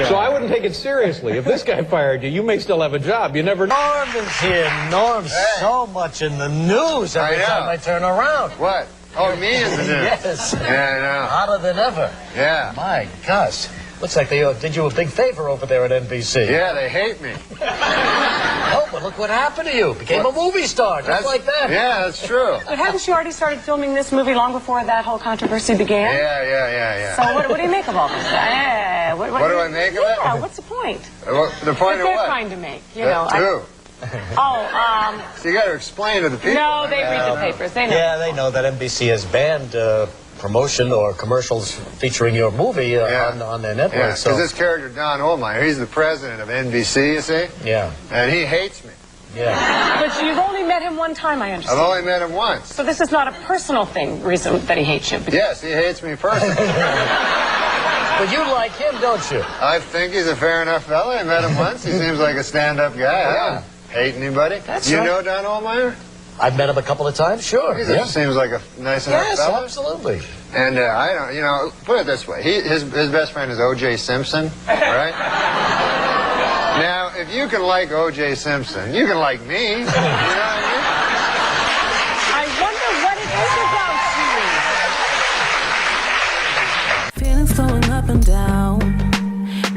So I wouldn't take it seriously. If this guy fired you, you may still have a job. You never know. Norm is here. Norm's so much in the news every time I turn around. What? Oh, me in the news? Yes. Yeah, I know. Hotter than ever. Yeah. My gosh. Looks like they did you a big favor over there at NBC. Yeah, they hate me. Oh, but look what happened to you. Became a movie star, just like that. Yeah, that's true. But hadn't you already started filming this movie long before that whole controversy began? Yeah. So what do you make of all this? What do I make of it? Yeah, what's the point? The point of they're what? trying to make, you know. Who? So you got to explain to the people. No, they read the papers. They know. Yeah, they know that NBC has banned promotion or commercials featuring your movie on their network. Yeah, because this character, Don Ohlmeyer, he's the president of NBC, you see? Yeah. And he hates me. Yeah. But you've only met him one time, I understand. I've only met him once. So this is not a personal reason that he hates you. Yes, he hates me personally. But you like him, don't you? I think he's a fair enough fella. I met him once. He seems like a stand-up guy. I don't hate anybody. That's you right. know Don Ohlmeyer? I've met him a couple of times, sure. He seems like a nice enough fella. Yes, absolutely. And I don't, put it this way. His best friend is O.J. Simpson, right? Now, if you can like O.J. Simpson, you can like me. You know what I mean? I wonder what it is about you. Feelings flowing up and down,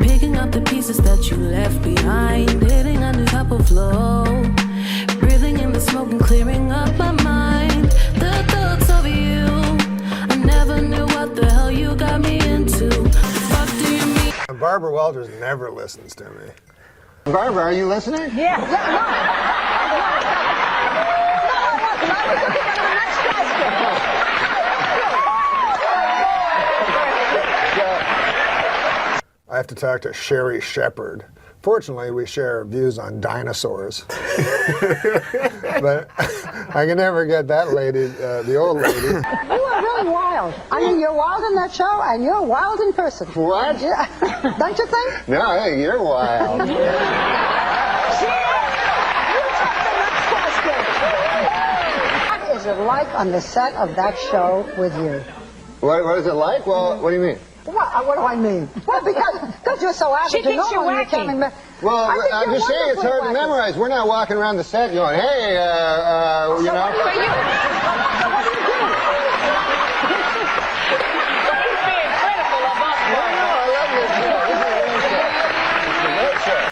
picking up the pieces that you left behind, hitting a new type of flow, breathing in the smoke and clearing up my mind. The thoughts of you, I never knew what the hell you got me into. What do you mean? Barbara Walters never listens to me. Barbara, are you listening? Yeah. I have to talk to Sherry Shepherd. Fortunately, we share views on dinosaurs. But I can never get that lady, the old lady. You are really wild. I mean, you're wild in that show, and you're wild in person. What? Yeah. Don't you think? No, I think you're wild. it like on the set of that show with you? What is it like? Well, what do you mean? What do I mean? Well, because you're so average. She thinks you're wacky. Well, I'm just saying it's hard to memorize. We're not walking around the set going, hey, you know.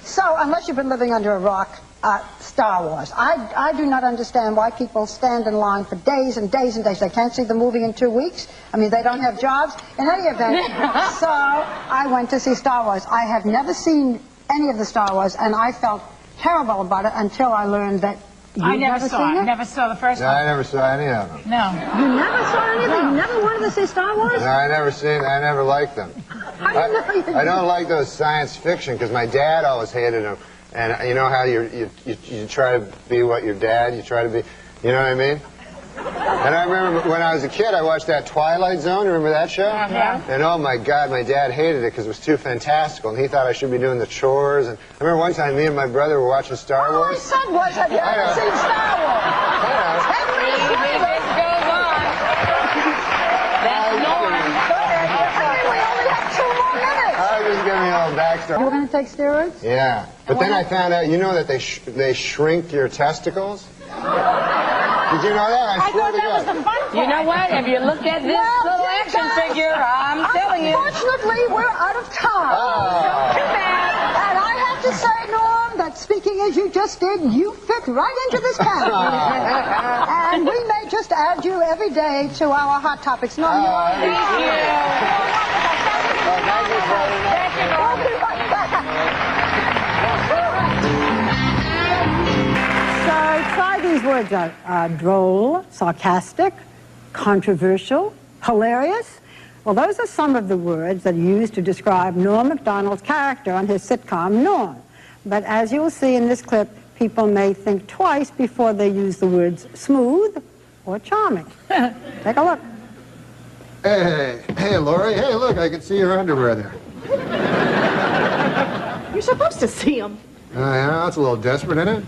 So, unless you've been living under a rock, Star Wars. I do not understand why people stand in line for days and days and days. They can't see the movie in 2 weeks. I mean, they don't have jobs. In any event, so I went to see Star Wars. I have never seen any of the Star Wars, and I felt terrible about it until I learned that I never saw it. Never saw the first one. I never saw any of them. No. You never saw anything? You never wanted to see Star Wars? No, I never liked them. I don't like those science fiction because my dad always hated them. And you know how you try to be what your dad, you try to be, you know what I mean? And I remember when I was a kid, I watched that Twilight Zone. Remember that show? Yeah. And oh my God, my dad hated it because it was too fantastical, and he thought I should be doing the chores. And I remember one time, me and my brother were watching Star Wars. My son was. Have you ever seen Star Wars? This goes on. That's Norm. I mean, we only have 2 more minutes. I was just giving you a little backstory. You were going to take steroids? Yeah, but then I found out, you know that they shrink your testicles? Did you know that? I swear to God. Was the fun part. You know what? Have you looked at this little action figure? I'm telling you. Unfortunately, we're out of time. Too bad. And I have to say, Norm, that speaking as you just did, you fit right into this category. And we may just add you every day to our Hot Topics. Norm, Thank you. Thank you very much. We'll be right back. So try these words out. Droll, sarcastic, controversial, hilarious. Well, those are some of the words that are used to describe Norm MacDonald's character on his sitcom, Norm. But as you'll see in this clip, people may think twice before they use the words smooth or charming. Take a look. Hey, Lori. Hey, look, I can see your underwear there. You're supposed to see him. Yeah, that's a little desperate, isn't it?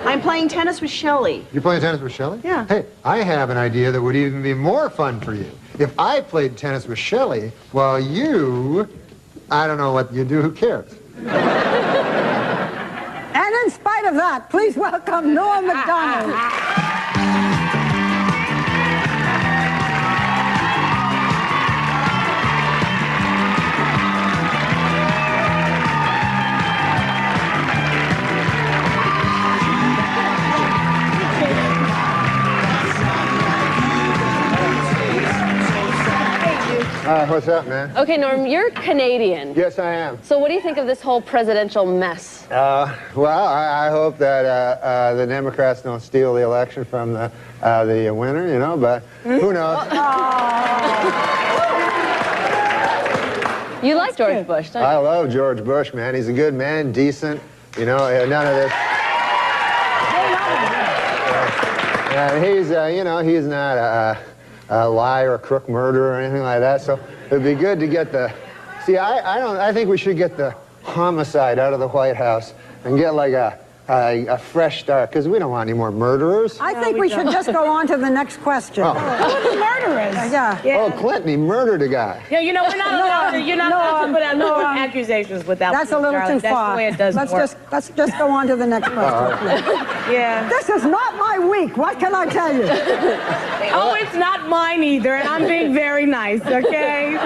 I'm playing tennis with Shelley. You're playing tennis with Shelley? Yeah. Hey, I have an idea that would even be more fun for you. If I played tennis with Shelley, while you, I don't know what you do, who cares? And in spite of that, please welcome Norm MacDonald. What's up, man? Okay, Norm, you're Canadian. Yes, I am. So what do you think of this whole presidential mess? Well, I hope that the Democrats don't steal the election from the winner, you know, but who knows? You like George Bush, don't you? I love George Bush, man. He's a good man, decent, you know, none of this. He's, you know, he's not a liar, a crook, murderer, or anything like that. So it'd be good to get the. See, I think we should get the homicide out of the White House and get like a fresh start, because we don't want any more murderers. I think we should just go on to the next question. Who are the murderers? Yeah. Oh, Clinton, he murdered a guy. Yeah, you know, we're not allowed to, you're not allowed to put out no accusations without That's a little too far. That's the way it does work. Let's just go on to the next question. Yeah. This is not my week. What can I tell you? Oh, it's not mine either, and I'm being very nice, okay?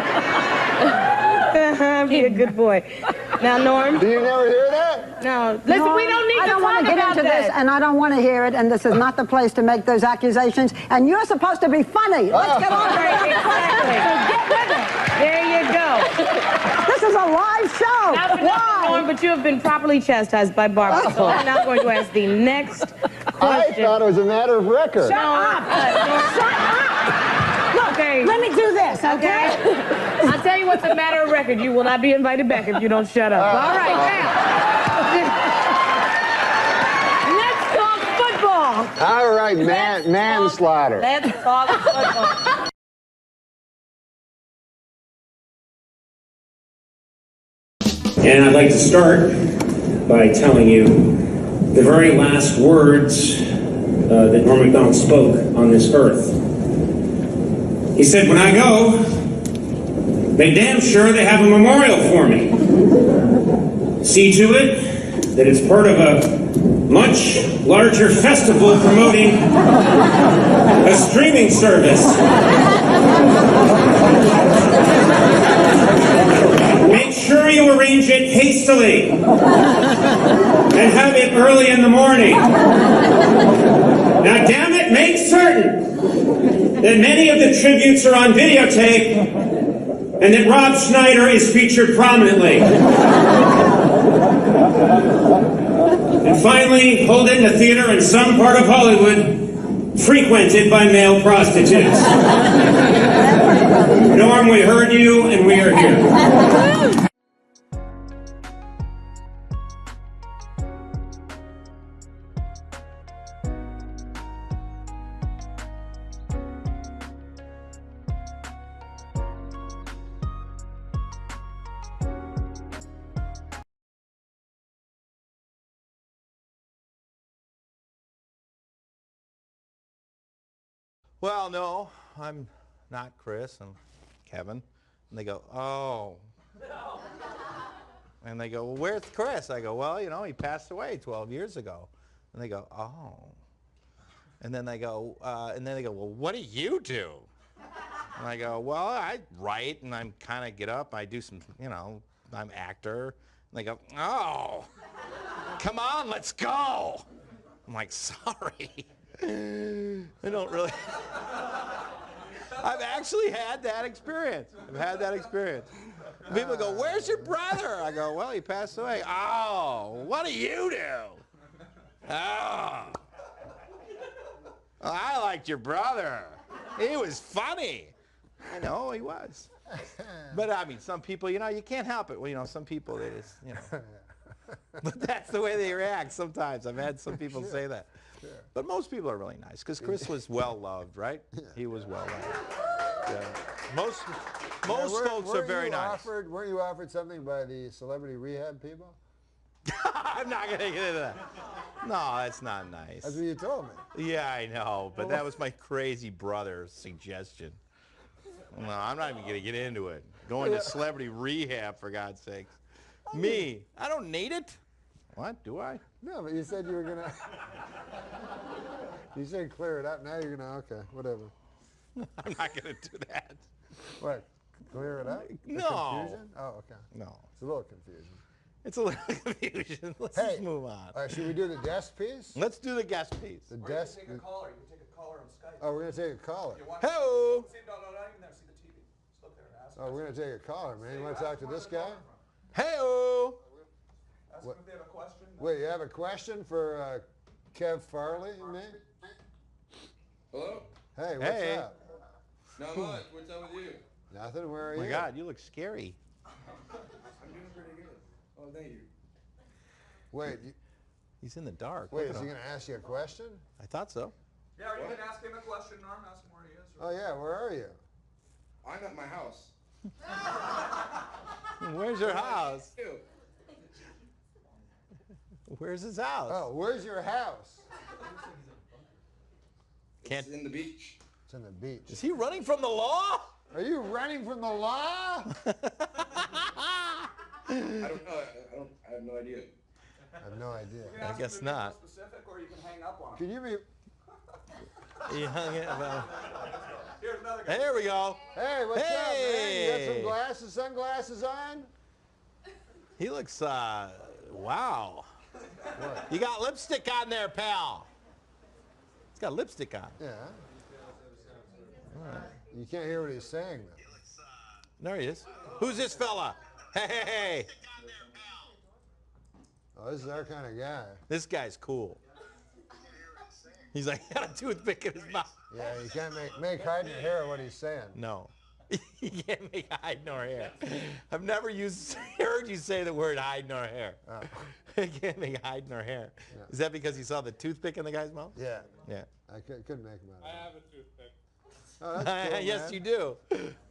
Be a good boy. Now, Norm. Do you never hear that? No. Listen, No, we don't need I don't want to get into this, and I don't want to hear it, and this is not the place to make those accusations, and you're supposed to be funny. Let's get on to the next question. Get with it. There you go. This is a live show. Why? Norm, but you have been properly chastised by Barbara, so I'm now going to ask the next question. I thought it was a matter of record. Shut up. Look, okay. Let me do this, okay? I'll tell you what's a matter of record. You will not be invited back if you don't shut up. All right, now. Let's talk football. All right, manslaughter. Let's talk football. And I'd like to start by telling you the very last words that Norm MacDonald spoke on this earth. He said, when I go, make damn sure they have a memorial for me. See to it that it's part of a much larger festival promoting a streaming service. Make sure you arrange it hastily and have it early in the morning. Now, damn it, make certain that many of the tributes are on videotape and that Rob Schneider is featured prominently. And finally, hold it in a theater in some part of Hollywood frequented by male prostitutes. Norm, we heard you and we are here. Well, no, I'm not Chris, I'm Kevin. And they go, oh. And they go, well, where's Chris? I go, well, you know, he passed away 12 years ago. And they go, oh. And then they go, well, what do you do? And I go, well, I write and I'm kind of get up. I do some, you know, I'm actor. And they go, oh, come on, let's go. I'm like, sorry. I don't really. I've actually had that experience. People go, where's your brother? I go, well, he passed away. Oh, what do you do? Oh, I liked your brother. He was funny. I know, he was. But I mean, some people, you know, you can't help it. Well, you know, some people, they just, you know. But that's the way they react sometimes. I've had some people say that. Sure. But most people are really nice, because Chris was well-loved, right? Yeah. He was well-loved. Yeah. Most folks are very nice. Weren't you offered something by the celebrity rehab people? I'm not going to get into that. No, that's not nice. That's what you told me. Yeah, I know, but that was my crazy brother's suggestion. No, I'm not even going to get into it. Going to celebrity rehab, for God's sake. Me, I don't need it. What, do I? No, but you said you were going to... You said clear it up. Now you're going to... Okay, whatever. I'm not going to do that. What, clear it up? No. Confusion? Oh, okay. No. It's a little confusion. It's a little confusion. Let's just move on. All right, should we do the guest piece? Let's do the guest piece. The desk. You can take a caller. You can take a caller on Skype. Oh, we're going to take a caller. Hello. See, no, not even there. See the TV. Just look there. Ask Oh, we're going to take a caller, man. You want to talk to this guy? Hello. Ask them if they have a question. Wait, you have a question for Kev Farley and me? Hello? Hey, what's up? Not much. What's up with you? Nothing. Where are you? Oh my God, you look scary. I'm doing pretty good. Oh, thank you. Wait. He's in the dark. Wait, is he going to ask you a question? I thought so. Yeah, are you going to ask him a question, Norm? Ask him where he is. Oh, yeah. Where are you? I'm at my house. Where's your house? Where's his house? Oh, where's your house? It's in the beach. It's in the beach. Is he running from the law? Are you running from the law? I don't know. I have no idea. I have no idea. I guess not. Specific, or you can hang up on him. Can you be... He hung it. Here's another guy. There we go. Hey, what's up, man? You got some sunglasses on? He looks, wow. What? You got lipstick on there, pal. He's got lipstick on. Yeah. Right. You can't hear what he's saying, though. There he is. Who's this fella? Hey. Oh, this is our kind of guy. This guy's cool. He's like, got a toothpick in his mouth. Yeah, you can't make hide nor hair what he's saying. No. You can't make hide nor hair. I've never heard you say the word hide nor hair. Oh. You can't make hide nor hair. Yeah. Is that because you saw the toothpick in the guy's mouth? Yeah. Yeah. I couldn't make him out. I have a toothpick. Oh, that's cool, yes, man. you do.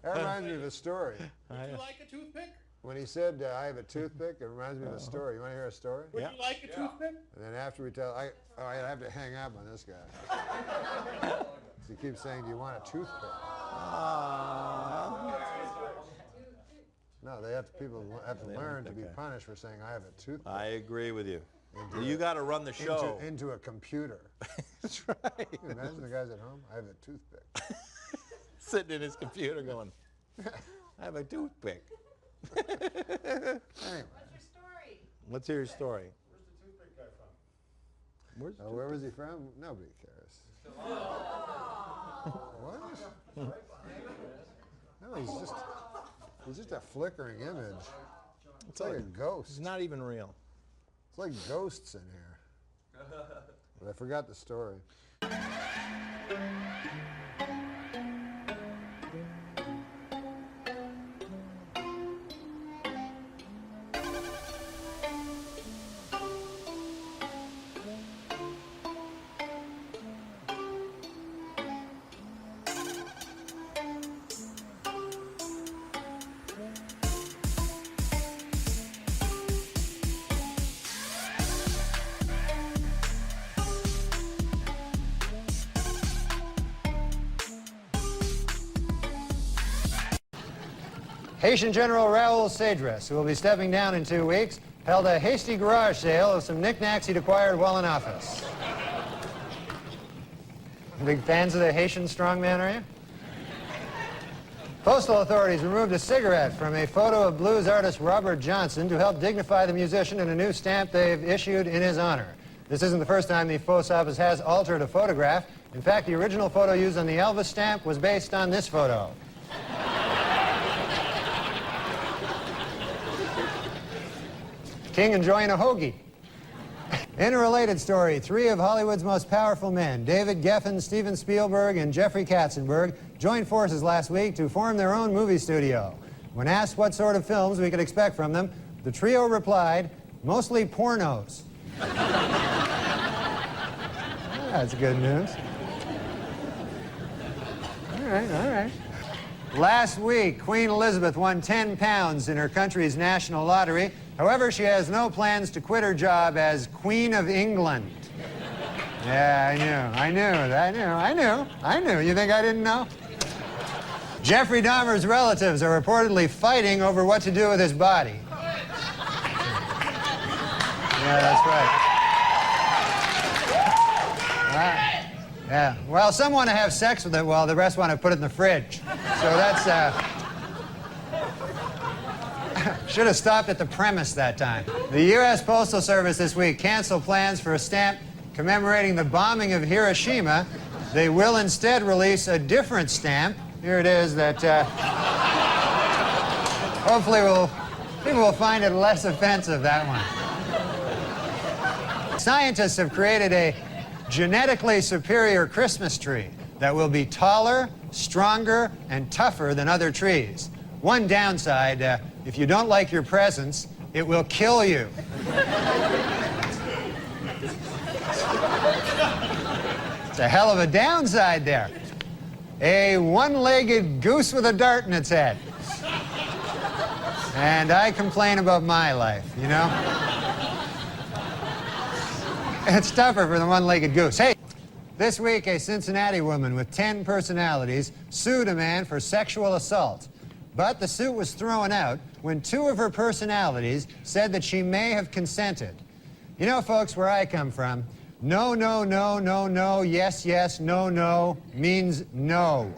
That reminds me of a story. Would you like a toothpick? When he said, I have a toothpick, it reminds me of a story. You want to hear a story? Would you like a toothpick? And then after we tell, I have to hang up on this guy. He keeps saying, do you want a toothpick? No, people have to learn to be punished for saying, I have a toothpick. I agree with you. You got to run the show. Into a computer. That's right. Can you imagine the guys at home? I have a toothpick. Sitting in his computer going, I have a toothpick. Anyway. What's your story? Let's hear your story. Where's the toothpick guy from? Where was he from? Nobody cares. What? No, he's just a flickering image. It's like a ghost. It's not even real. It's like ghosts in here. But I forgot the story. Haitian General Raoul Cedras, who will be stepping down in 2 weeks, held a hasty garage sale of some knickknacks he'd acquired while in office. Big fans of the Haitian strongman, are you? Postal authorities removed a cigarette from a photo of blues artist Robert Johnson to help dignify the musician in a new stamp they've issued in his honor. This isn't the first time the post office has altered a photograph. In fact, the original photo used on the Elvis stamp was based on this photo. King enjoying a hoagie. In a related story, 3 of Hollywood's most powerful men, David Geffen, Steven Spielberg, and Jeffrey Katzenberg, joined forces last week to form their own movie studio. When asked what sort of films we could expect from them, the trio replied, mostly pornos. That's good news. All right. Last week, Queen Elizabeth won 10 pounds in her country's national lottery. However, she has no plans to quit her job as Queen of England. Yeah, I knew. You think I didn't know? Jeffrey Dahmer's relatives are reportedly fighting over what to do with his body. Yeah, that's right. Yeah. Well, some want to have sex with it while the rest want to put it in the fridge. So that's, should have stopped at the premise that time. The U.S. Postal Service this week canceled plans for a stamp commemorating the bombing of Hiroshima. They will instead release a different stamp. Here it is that hopefully people will find it less offensive, that one. Scientists have created a genetically superior Christmas tree that will be taller, stronger, and tougher than other trees. One downside, if you don't like your presents, it will kill you. It's a hell of a downside there. A one-legged goose with a dart in its head. And I complain about my life, you know? It's tougher for the one-legged goose. Hey, this week a Cincinnati woman with 10 personalities sued a man for sexual assault. But the suit was thrown out when 2 of her personalities said that she may have consented. You know, folks, where I come from, no, no, no, no, no, yes, yes, no, no means no.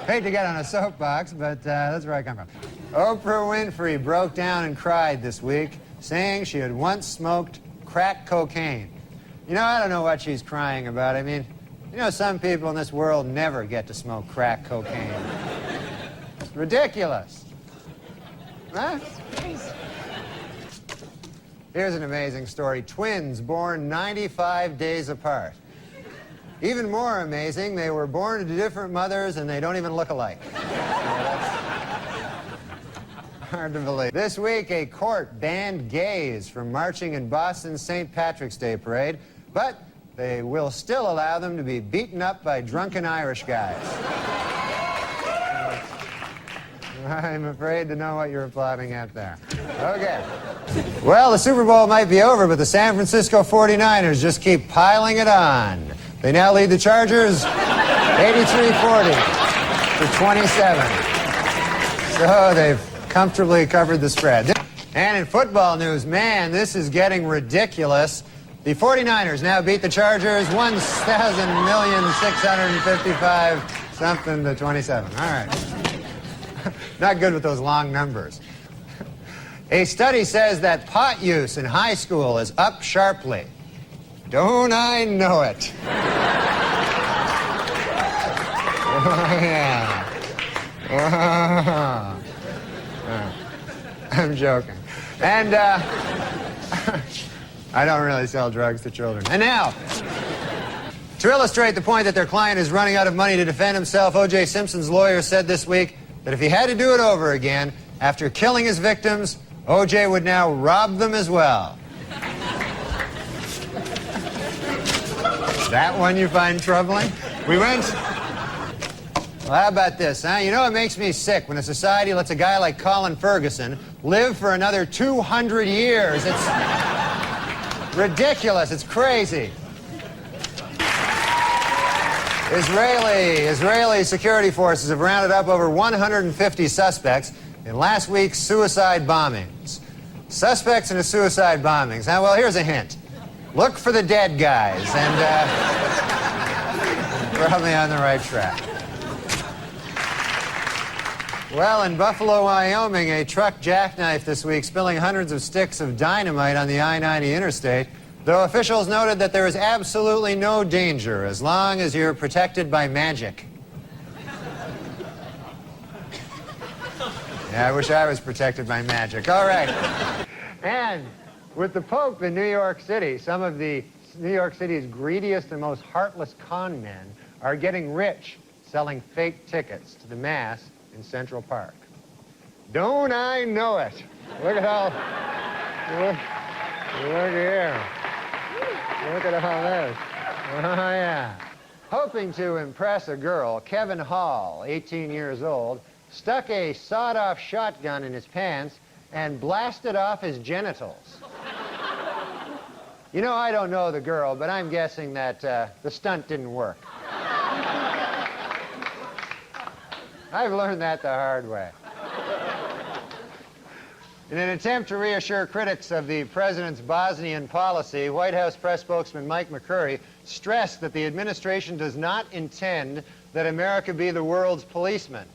Hate to get on a soapbox, but that's where I come from. Oprah Winfrey broke down and cried this week, saying she had once smoked crack cocaine. You know, I don't know what she's crying about. I mean, you know, some people in this world never get to smoke crack cocaine. It's ridiculous. Huh? Here's an amazing story. Twins born 95 days apart. Even more amazing, they were born to different mothers and they don't even look alike. Hard to believe. This week, a court banned gays from marching in Boston's St. Patrick's Day parade, but they will still allow them to be beaten up by drunken Irish guys. I'm afraid to know what you're applauding at there. Okay. Well, the Super Bowl might be over, but the San Francisco 49ers just keep piling it on. They now lead the Chargers 83-40 to 27. So they've comfortably covered the spread. And in football news, man, this is getting ridiculous. The 49ers now beat the Chargers 1,000,655 something to 27. All right. Not good with those long numbers. A study says that pot use in high school is up sharply. Don't I know it? Oh, yeah. Oh. I'm joking. And I don't really sell drugs to children. And now, to illustrate the point that their client is running out of money to defend himself, O.J. Simpson's lawyer said this week that if he had to do it over again, after killing his victims, O.J. would now rob them as well. That one you find troubling? We went... Well, how about this, huh? You know, it makes me sick when a society lets a guy like Colin Ferguson live for another 200 years. It's ridiculous. It's crazy. Israeli security forces have rounded up over 150 suspects in last week's suicide bombings. Suspects in a suicide bombings. Now, well, here's a hint. Look for the dead guys, and probably on the right track. Well, in Buffalo, Wyoming, a truck jackknifed this week, spilling hundreds of sticks of dynamite on the I-90 interstate, though officials noted that there is absolutely no danger as long as you're protected by magic. Yeah, I wish I was protected by magic. All right. And with the Pope in New York City, some of the New York City's greediest and most heartless con men are getting rich selling fake tickets to the Mass in Central Park. Don't I know it? Look at all... Look here. Look at all this. Oh, yeah. Hoping to impress a girl, Kevin Hall, 18 years old, stuck a sawed-off shotgun in his pants and blasted off his genitals. You know, I don't know the girl, but I'm guessing that the stunt didn't work. I've learned that the hard way. In an attempt to reassure critics of the president's Bosnian policy, White House press spokesman Mike McCurry stressed that the administration does not intend that America be the world's policeman.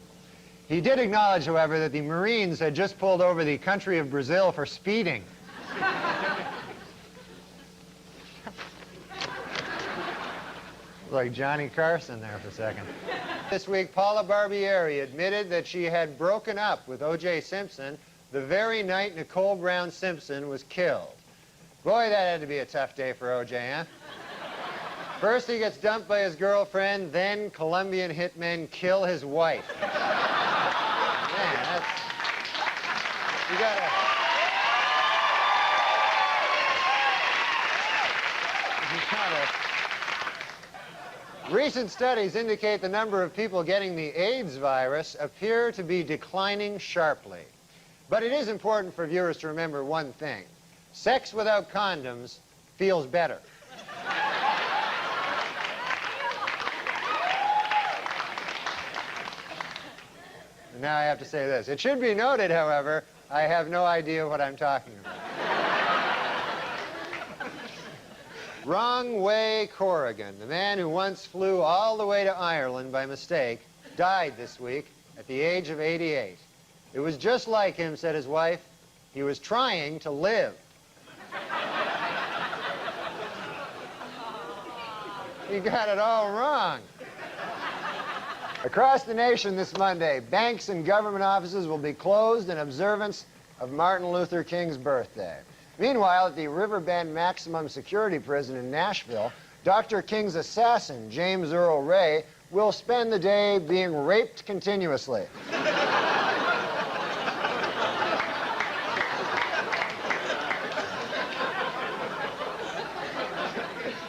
He did acknowledge, however, that the Marines had just pulled over the country of Brazil for speeding. Like Johnny Carson there for a second. This week, Paula Barbieri admitted that she had broken up with O.J. Simpson the very night Nicole Brown Simpson was killed. Boy, that had to be a tough day for O.J., huh? First he gets dumped by his girlfriend, then Colombian hitmen kill his wife. Man, that's... You gotta... Recent studies indicate the number of people getting the AIDS virus appear to be declining sharply. But it is important for viewers to remember one thing. Sex without condoms feels better. And now I have to say this. It should be noted, however, I have no idea what I'm talking about. Wrong Way Corrigan, the man who once flew all the way to Ireland by mistake, died this week at the age of 88. It was just like him, said his wife. He was trying to live. He got it all wrong. Across the nation this Monday, banks and government offices will be closed in observance of Martin Luther King's birthday. Meanwhile, at the Riverbend Maximum Security Prison in Nashville, Dr. King's assassin, James Earl Ray, will spend the day being raped continuously.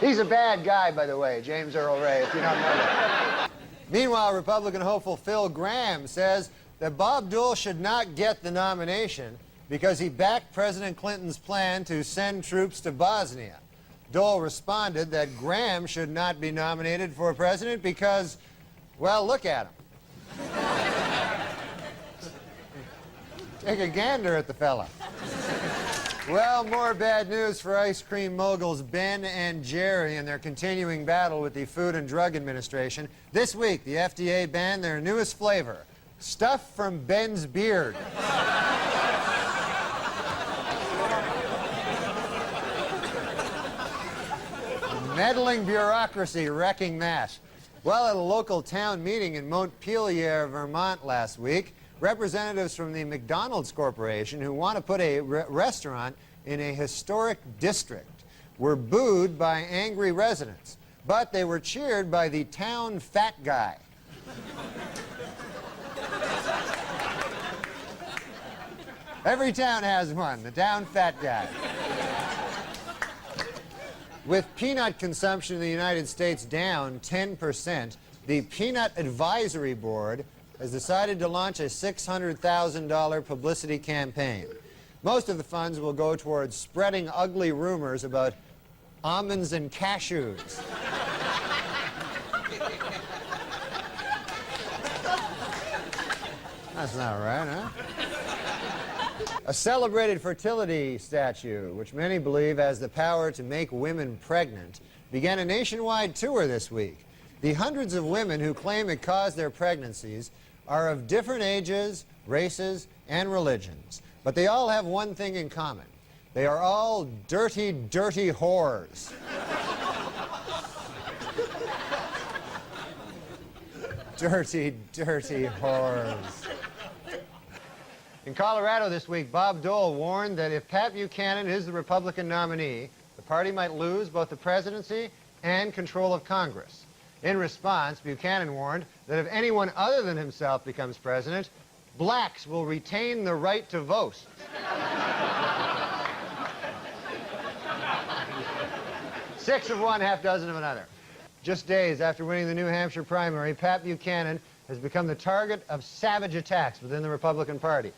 He's a bad guy, by the way, James Earl Ray, if you don't know that. Meanwhile, Republican hopeful Phil Gramm says that Bob Dole should not get the nomination because he backed President Clinton's plan to send troops to Bosnia. Dole responded that Graham should not be nominated for president because, well, look at him. Take a gander at the fella. Well, more bad news for ice cream moguls Ben and Jerry in their continuing battle with the Food and Drug Administration. This week, the FDA banned their newest flavor, stuff from Ben's beard. Meddling bureaucracy wrecking that. Well, at a local town meeting in Montpelier, Vermont last week, representatives from the McDonald's Corporation who want to put a restaurant in a historic district were booed by angry residents, but they were cheered by the town fat guy. Every town has one, the town fat guy. With peanut consumption in the United States down 10%, the Peanut Advisory Board has decided to launch a $600,000 publicity campaign. Most of the funds will go towards spreading ugly rumors about almonds and cashews. That's not right, huh? A celebrated fertility statue, which many believe has the power to make women pregnant, began a nationwide tour this week. The hundreds of women who claim it caused their pregnancies are of different ages, races, and religions. But they all have one thing in common. They are all dirty, dirty whores. Dirty, dirty whores. In Colorado this week, Bob Dole warned that if Pat Buchanan is the Republican nominee, the party might lose both the presidency and control of Congress. In response, Buchanan warned that if anyone other than himself becomes president, blacks will retain the right to vote. Six of one, half dozen of another. Just days after winning the New Hampshire primary, Pat Buchanan has become the target of savage attacks within the Republican Party.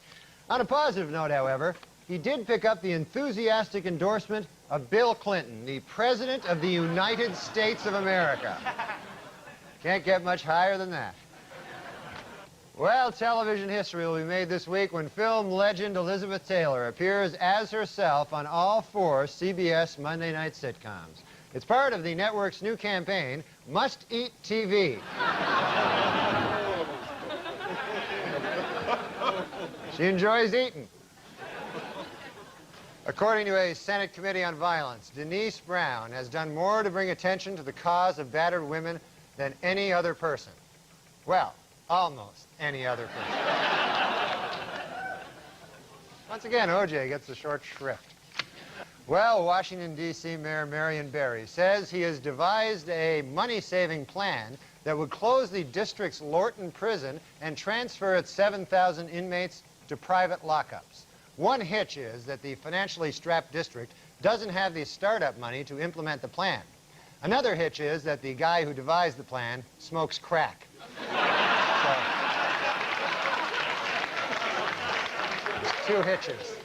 On a positive note, however, he did pick up the enthusiastic endorsement of Bill Clinton, the President of the United States of America. Can't get much higher than that. Well, television history will be made this week when film legend Elizabeth Taylor appears as herself on all 4 CBS Monday night sitcoms. It's part of the network's new campaign, Must Eat TV. She enjoys eating. According to a Senate Committee on Violence, Denise Brown has done more to bring attention to the cause of battered women than any other person. Well, almost any other person. Once again, OJ gets the short shrift. Well, Washington, D.C. Mayor Marion Barry says he has devised a money-saving plan that would close the district's Lorton prison and transfer its 7,000 inmates to private lockups. One hitch is that the financially strapped district doesn't have the startup money to implement the plan. Another hitch is that the guy who devised the plan smokes crack. So, 2 hitches.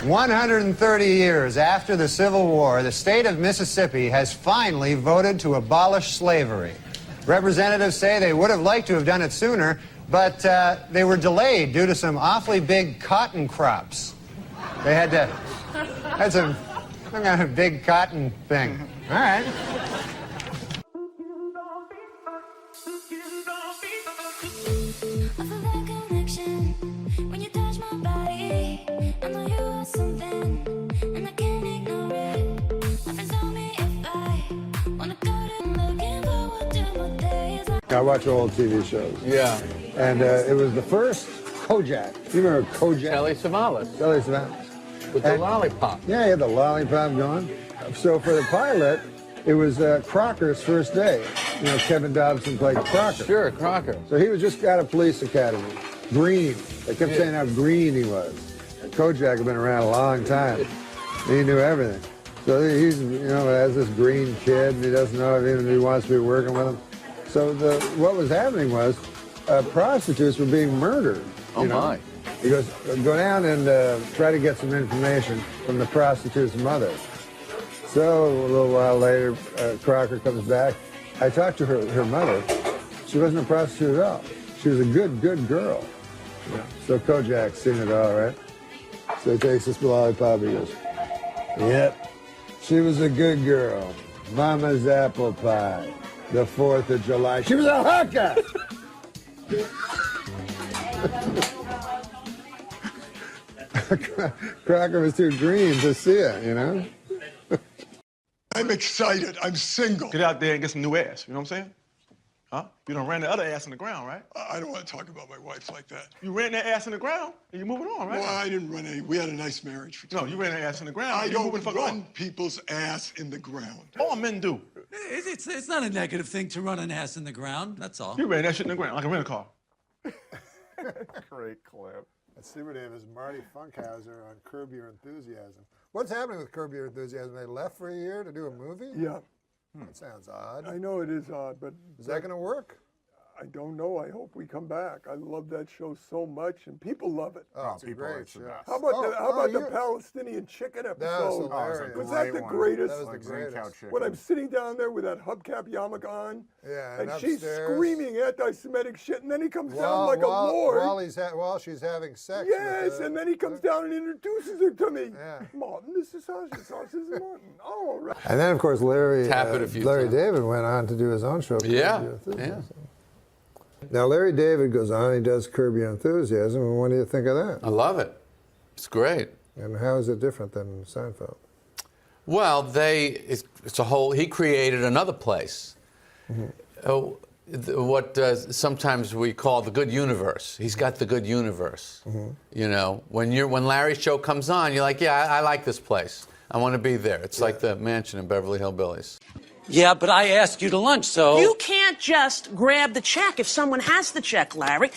130 years after the Civil War, the state of Mississippi has finally voted to abolish slavery. Representatives say they would have liked to have done it sooner, but they were delayed due to some awfully big cotton crops. They had some kind of big cotton thing. All right. I watch old TV shows. Yeah. And it was the first Kojak. You remember Kojak? Telly Savalas. Telly Savalas. With the lollipop. Yeah, he had the lollipop going. So for the pilot, it was Crocker's first day. You know, Kevin Dobson played Crocker. Sure, Crocker. So he was just out of police academy. Green. They kept saying how green he was. Kojak had been around a long time. He knew everything. So he's, you know, has this green kid, and he doesn't know if he wants to be working with him. So what was happening was prostitutes were being murdered You know? He goes, go down and try to get some information from the prostitute's mother. So a little while later, Crocker comes back. I talked to her mother. She wasn't a prostitute at all. She was a good girl. Yeah. So Kojak's seen it all, right? So he takes this lollipop. He goes, yep, she was a good girl. Mama's apple pie. The 4th of July. She was a hooker! Crocker was too green to see it, you know? I'm excited. I'm single. Get out there and get some new ass. You know what I'm saying? Huh? You done ran the other ass in the ground, right? I don't want to talk about my wife like that. You ran that ass in the ground and you're moving on, right? Well, I didn't run any. We had a nice marriage for 2 years. No, you ran that ass in the ground. I don't run people's ass in the ground. All men do. It's not a negative thing to run an ass in the ground. That's all. You ran that shit in the ground like a rental car. Great clip. Let's see what it is. Marty Funkhauser on Curb Your Enthusiasm. What's happening with Curb Your Enthusiasm? They left for a year to do a movie? Yeah. That sounds odd. I know it is odd, but... Is that going to work? I don't know. I hope we come back. I love that show so much, and people love it. Oh, it's a great show. How about the Palestinian chicken episode? Was that the greatest? That was the greatest. When I'm sitting down there with that hubcap yarmulke on, yeah, and she's screaming anti-Semitic shit, and then he comes down like a lord. While she's having sex. Yes, and then he comes down and introduces her to me. Yeah. Martin, this is sausage Martin. Oh, right. And then, of course, Larry David went on to do his own show. Yeah. Now, Larry David goes on, he does Curb Your Enthusiasm, and what do you think of that? I love it. It's great. And how is it different than Seinfeld? Well, it's a whole, he created another place. What sometimes we call the good universe. He's got the good universe. You know, when Larry's show comes on, you're like, yeah, I like this place. I want to be there. It's like the mansion in Beverly Hillbillies. Yeah, but I asked you to lunch, so... You can't just grab the check if someone has the check, Larry.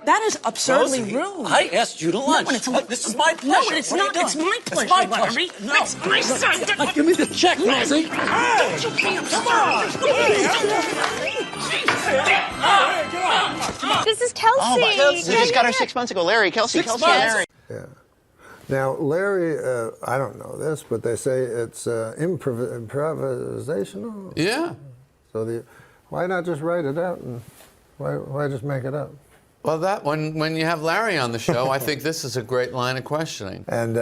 That is absurdly rude. I asked you to lunch. No, this is my pleasure. No, it's not. It's my pleasure, Larry. No. It's my son. Give me the check, Rosie. Don't you be absurd. This is Kelsey. Oh, my Kelsey. We just got her 6 months ago. Larry, Kelsey, Larry. Yeah. Now, Larry, I don't know this, but they say it's improvisational. Yeah. So why not just write it out and why just make it up? Well, when you have Larry on the show, I think this is a great line of questioning. And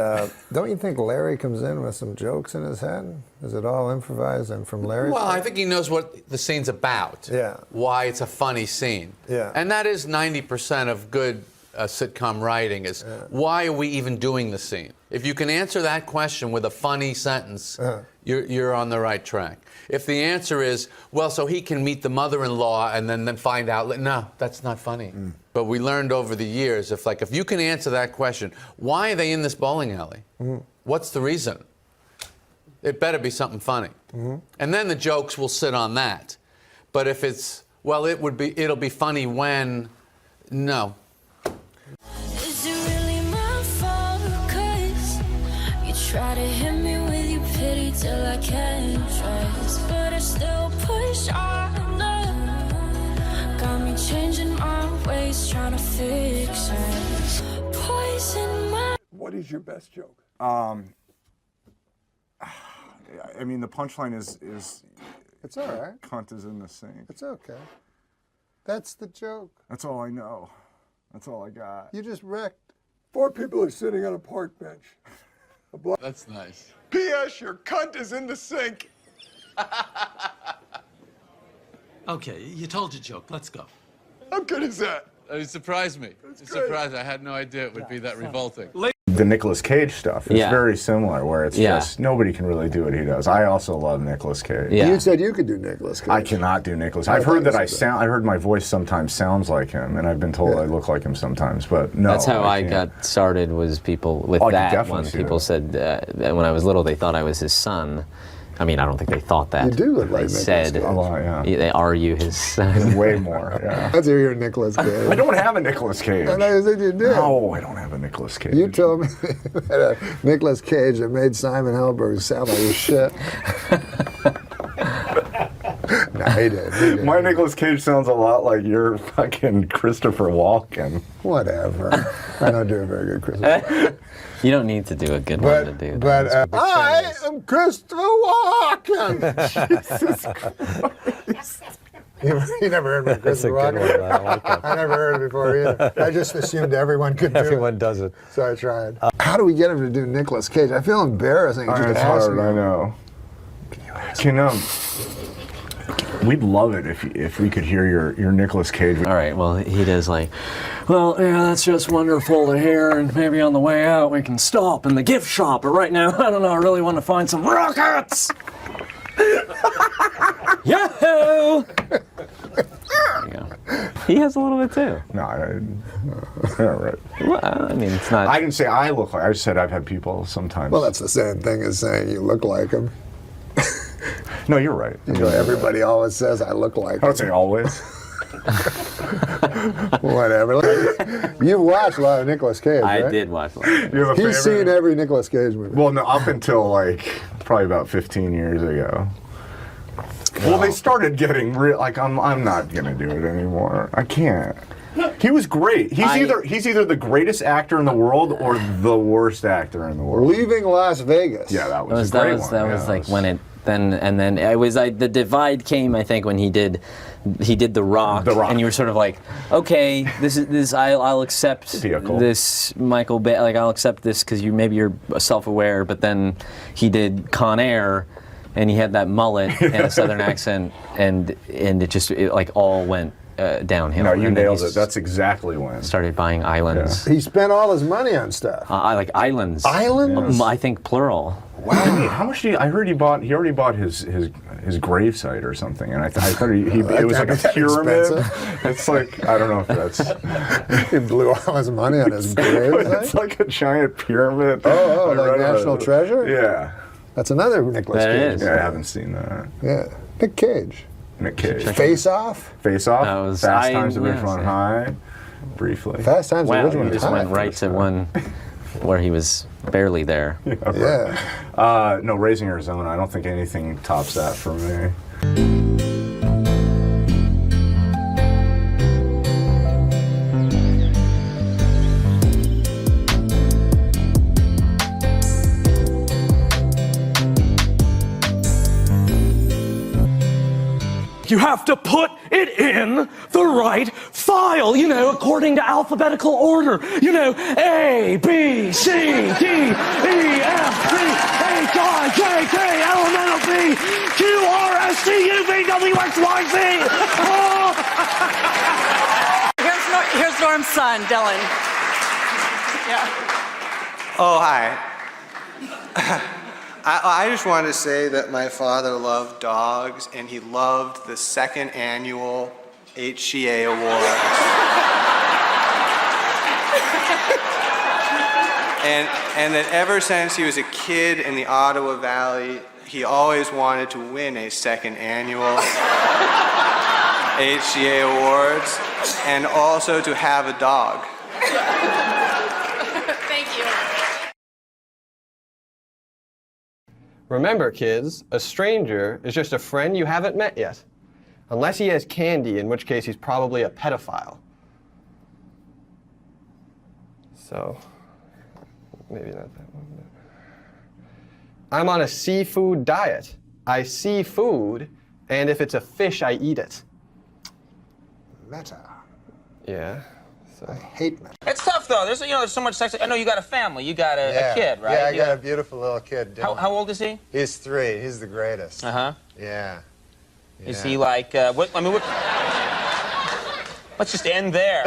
don't you think Larry comes in with some jokes in his head? Is it all improvised and from Larry? Well, I think he knows what the scene's about. Yeah. Why it's a funny scene. Yeah. And that is 90% of good sitcom writing is, why are we even doing the scene? If you can answer that question with a funny sentence, you're on the right track. If the answer is, well, so he can meet the mother-in-law and then find out, no, that's not funny. But we learned over the years, if you can answer that question, why are they in this bowling alley? What's the reason? It better be something funny. And then the jokes will sit on that. But if it's, well, it'll be funny when, no. Try to hit me with your pity till I can't trust, but I still push on. Got me changing my ways, trying to fix it. Poison my... What is your best joke? I mean, the punchline is it's all right. Cunt is in the sink. It's okay. That's the joke. That's all I know. That's all I got. You just wrecked. 4 people are sitting on a park bench. That's nice. P.S. Your cunt is in the sink. Okay, you told your joke. Let's go. How good is that? It surprised me. It surprised me. I had no idea it would be that revolting. The Nicolas Cage stuff is very similar, where it's just nobody can really do what he does. I also love Nicolas Cage. You said you could do Nicolas Cage. I cannot do Nicolas. I've heard that I heard my voice sometimes sounds like him, and I've been told I look like him sometimes, but no. That's how I got started. Was people with that one? People said that when I was little, they thought I was his son. I mean, I don't think they thought that. You do look like Nicolas Cage. They said, they are you his son? Way more, yeah. That's your Nicolas Cage. I don't have a Nicolas Cage. I said you did. No, I don't have a Nicolas Cage. You told me you had a Nicolas Cage that made Simon Helberg sound like shit. No, he did. My Nicolas Cage sounds a lot like your fucking Christopher Walken. Whatever. I don't do a very good Christopher. You don't need to do a good one to do But I am Christopher Walken. Jesus Christ. You never heard of Christopher Walken? I never heard it before either. I just assumed everyone could do it. Everyone does it. So I tried. How do we get him to do Nicolas Cage? I feel embarrassing. It's hard, I know. Can we'd love it if we could hear your Nicolas Cage. All right, well, he does like, well, yeah, that's just wonderful to hear, and maybe on the way out we can stop in the gift shop, but right now, I don't know, I really want to find some rockets! Yahoo! There you go. He has a little bit too. No, right. Well, I mean, it's not... I didn't say I look like, I just said I've had people sometimes. Well, that's the same thing as saying you look like him. No, you're right. You know, everybody always says I look like him. I don't say always. Whatever. You've watched a lot of Nicolas Cage, right? I did watch a lot. He's seen every Nicolas Cage movie. Well, no, up until like probably about 15 years ago. Well, they started getting real. Like I'm not gonna do it anymore. I can't. He was great. He's either the greatest actor in the world or the worst actor in the world. Leaving Las Vegas. Yeah, that was a great one. That was like when it. Then it was like the divide came, I think, when he did the Rock, and you were sort of like, okay, this I'll accept this Michael Bay, like I'll accept this because maybe you're self-aware, but then he did Con Air, and he had that mullet and a Southern accent, and it just like all went downhill. No, you nailed it. That's exactly when started buying islands. Yeah. He spent all his money on stuff. I like islands. Islands? I think plural. Wow. How much did I heard he already bought his gravesite or something, and I thought it was like a pyramid. It's like, I don't know if that's... He blew all his money on his gravesite? It's like a giant pyramid. Oh, like National Treasure? Yeah. That's another Nicolas Cage. Yeah, I haven't seen that. Yeah. Nick Cage. Face Off? Face Off? Fast Times at Ridgemont High. Briefly. Fast Times at Ridgemont High. You just went right to one where he was barely there. Yeah. No, Raising Arizona, I don't think anything tops that for me. You have to put it in the right file, according to alphabetical order. A, B, C, D, E, F, G, H, I, J, K, L, M, N, O, P, Q, R, S, T, U, V, W, X, Y, Z. Here's Norm's son, Dylan. Yeah. Oh, hi. I just wanted to say that my father loved dogs, and he loved the second annual HCA Award. and that ever since he was a kid in the Ottawa Valley, he always wanted to win a second annual HCA Awards, and also to have a dog. Thank you. Remember, kids, a stranger is just a friend you haven't met yet. Unless he has candy, in which case he's probably a pedophile. So, maybe not that one. I'm on a seafood diet. I see food, and if it's a fish, I eat it. Meta. Yeah. I hate meta. It's tough though. There's so much sex. I know you got a family. You got a kid, right? Yeah, I got a beautiful little kid. Dylan. How old is he? He's 3. He's the greatest. Yeah. Is he like? Let's just end there.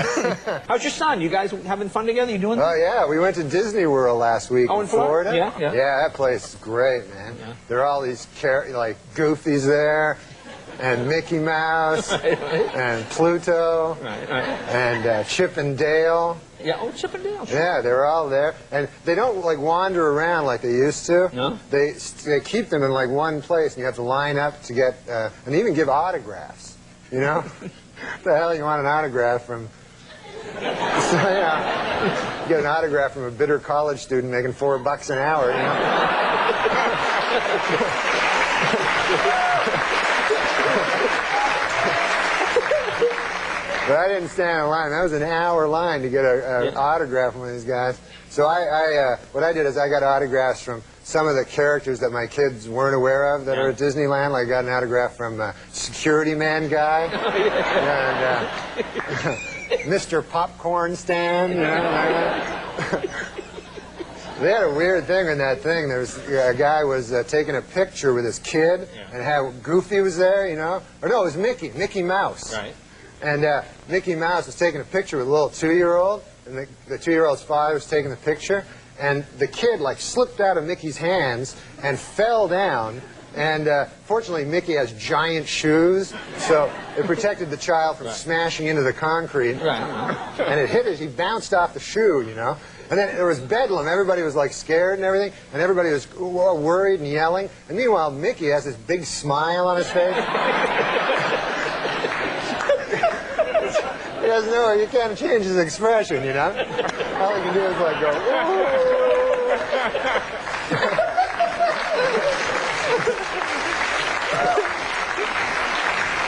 How's your son? You guys having fun together? You doing? Oh yeah, we went to Disney World last week in Florida. Yeah. Yeah, that place is great, man. Yeah. There are all these like Goofies there. And Mickey Mouse, and Pluto, and Chip and Dale. Yeah, oh, Chip and Dale. Sure. Yeah, they're all there, and they don't like wander around like they used to. No. They keep them in like one place, and you have to line up to get, and even give autographs. What the hell you want an autograph from? So yeah, you get an autograph from a bitter college student making $4 an hour. But I didn't stand in line. That was an hour line to get an autograph from one of these guys. So what I did is I got autographs from some of the characters that my kids weren't aware of that are at Disneyland. Like I got an autograph from Security Man Guy and Mr. Popcorn Stand. You know, they had a weird thing in that thing. There was a guy was taking a picture with his kid, and how Goofy was there, you know, or no, it was Mickey Mouse. Right. And Mickey Mouse was taking a picture with a little 2-year-old, and the 2-year-old's father was taking the picture, and the kid like slipped out of Mickey's hands and fell down. And fortunately, Mickey has giant shoes, so it protected the child from smashing into the concrete. Right. And it hit it. He bounced off the shoe, you know. And then there was bedlam. Everybody was like scared and everything, and everybody was worried and yelling. And meanwhile, Mickey has this big smile on his face. He has no, you can't change his expression, you know. All he can do is like go.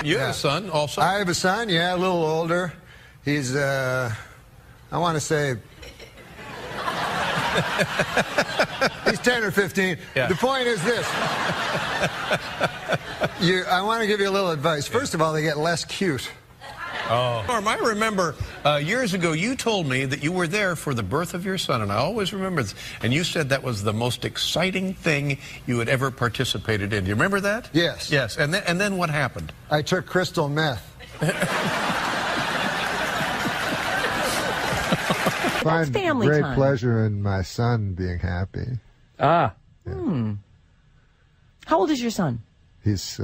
You have a son also? I have a son, yeah, a little older. He's, I want to say, he's 10 or 15. Yeah. The point is this. I want to give you a little advice. First of all, they get less cute. Oh. Norm, I remember years ago you told me that you were there for the birth of your son, and I always remember this. And you said that was the most exciting thing you had ever participated in. Do you remember that? Yes. Yes. And then what happened? I took crystal meth. That's family great time. pleasure in my son being happy. Ah. Yeah. Hmm. How old is your son? He's,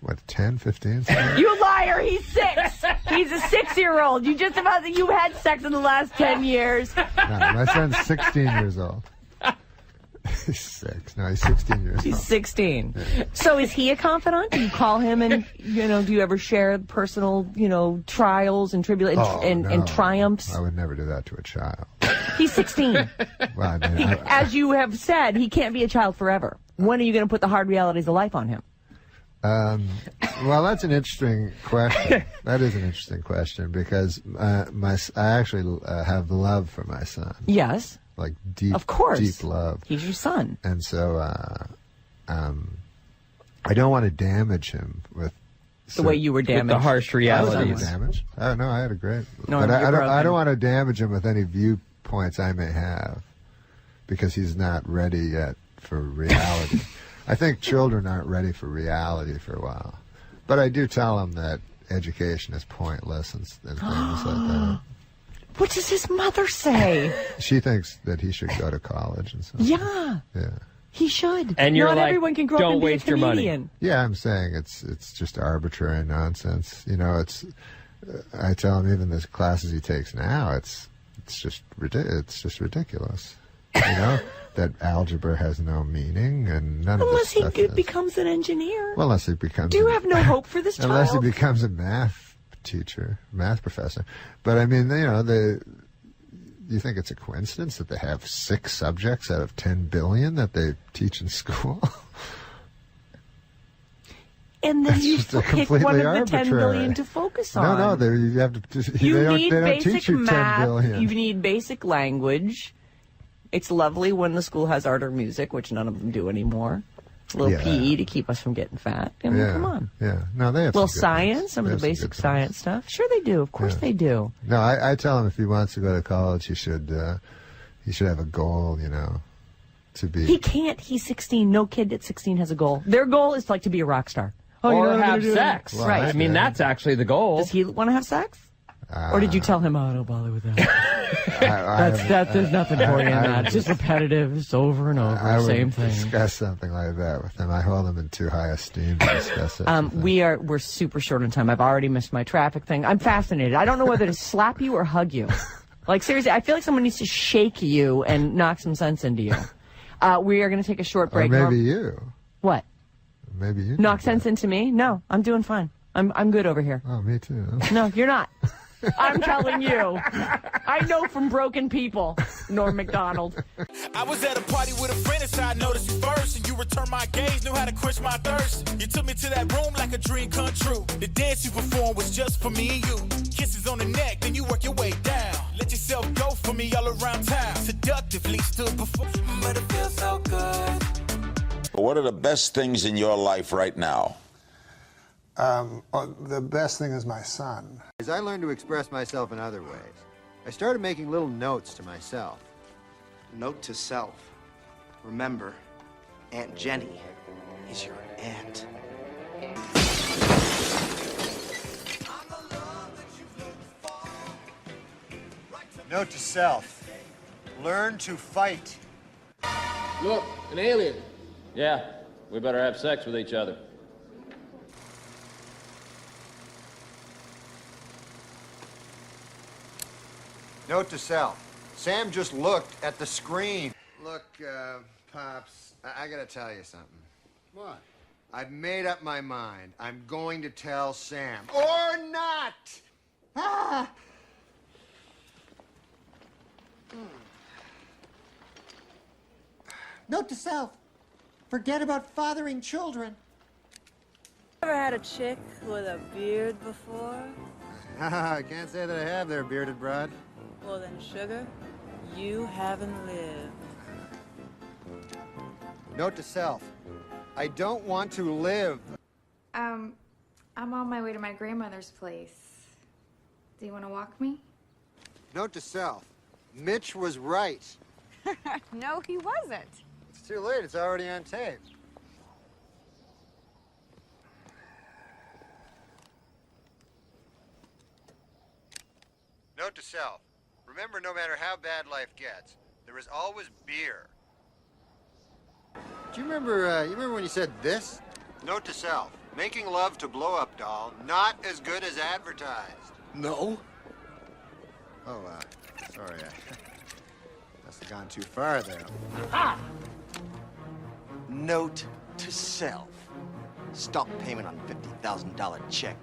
what, 10, 15? You liar! He's 6. He's a 6-year-old. You just about you had sex in the last 10 years. No, my son's 16 years old. He's 6. No, he's 16 years old. He's 16. Yeah. So is he a confidant? Do you call him and, you know, do you ever share personal, you know, trials and tribulations and triumphs? I would never do that to a child. He's 16. Well, I mean, As you have said, he can't be a child forever. When are you going to put the hard realities of life on him? Well, that's an interesting question. That is an interesting question because I actually have love for my son. Yes. Like deep, of course. deep love. He's your son. And so I don't want to damage him with the way you were damaged. With the harsh realities. Damage? Oh, no, I had a great... No, but I don't want to damage him with any viewpoints I may have because he's not ready yet for reality. I think children aren't ready for reality for a while. But I do tell them that education is pointless and things like that. What does his mother say? She thinks that he should go to college and stuff. Yeah. Yeah. He should. And you're Not like, everyone can grow up don't and be waste a your money. comedian. Yeah, I'm saying it's just arbitrary nonsense. You know, I tell him even the classes he takes now, it's just ridiculous. You know, that algebra has no meaning and none of this stuff. Unless he becomes an engineer. Well, unless he becomes. Do you have no hope for this child? Unless he becomes a math teacher, math professor. But I mean, you know, you think it's a coincidence that they have 6 subjects out of 10 billion that they teach in school? And then It's you just pick one of the 10 billion to focus on. No, you have to. You they need don't basic teach you 10 math. billion. You need basic language. It's lovely when the school has art or music, which none of them do anymore. A little PE to keep us from getting fat. I mean, come on. Yeah, no, they have A little some good science, ones. some They of the have some basic good science stuff. Sure they do. Of course they do. No, I tell him if he wants to go to college, he should have a goal, you know, to be. He can't. He's 16. No kid at 16 has a goal. Their goal is like to be a rock star. Or you know what I'm have gonna do? sex. Well, right. I mean, that's actually the goal. Does he want to have sex? Or did you tell him, oh, don't bother with that? There's nothing for you in that. It's just repetitive. It's over and over. Same thing. Discuss something like that with him. I hold him in too high esteem to discuss it. We're super short on time. I've already missed my traffic thing. I'm fascinated. I don't know whether to slap you or hug you. Like, seriously, I feel like someone needs to shake you and knock some sense into you. We are going to take a short break. Or maybe you. What? Maybe you. Knock sense into me? No, I'm doing fine. I'm good over here. Oh, me too. No, you're not. I'm telling you. I know from broken people, Norm MacDonald. I was at a party with a friend, and so I noticed you first. And you returned my gaze, knew how to quench my thirst. You took me to that room like a dream come true. The dance you performed was just for me and you. Kisses on the neck, then you work your way down. Let yourself go for me all around town. Seductively stood before, but it feels so good. What are the best things in your life right now? The best thing is my son. As I learned to express myself in other ways, I started making little notes to myself. Note to self. Remember, Aunt Jenny is your aunt. Note to self. Learn to fight. Look, an alien. Yeah, we better have sex with each other. Note to self. Sam just looked at the screen. Look, Pops, I gotta tell you something. What? I've made up my mind. I'm going to tell Sam. Or not! Ah! Note to self. Forget about fathering children. Ever had a chick with a beard before? I can't say that I have there, bearded broad. Well then, sugar, you haven't lived. Note to self. I don't want to live. I'm on my way to my grandmother's place. Do you want to walk me? Note to self. Mitch was right. No, he wasn't. It's too late. It's already on tape. Note to self. Remember, no matter how bad life gets, there is always beer. Do you remember when you said this? Note to self. Making love to blow-up doll, not as good as advertised. No. Oh, sorry. Must have gone too far there. Ah! Note to self. Stop payment on $50,000 check.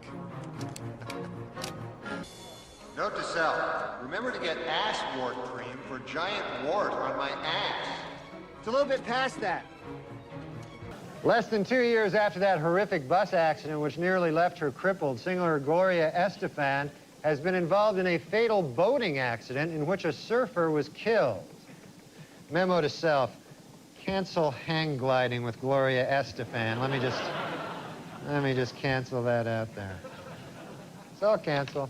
Note to self. Remember to get ass wart cream for giant wart on my ass. It's a little bit past that. Less than 2 years after that horrific bus accident which nearly left her crippled, singer Gloria Estefan has been involved in a fatal boating accident in which a surfer was killed. Memo to self. Cancel hang gliding with Gloria Estefan. Let me just cancel that out there. So I'll cancel.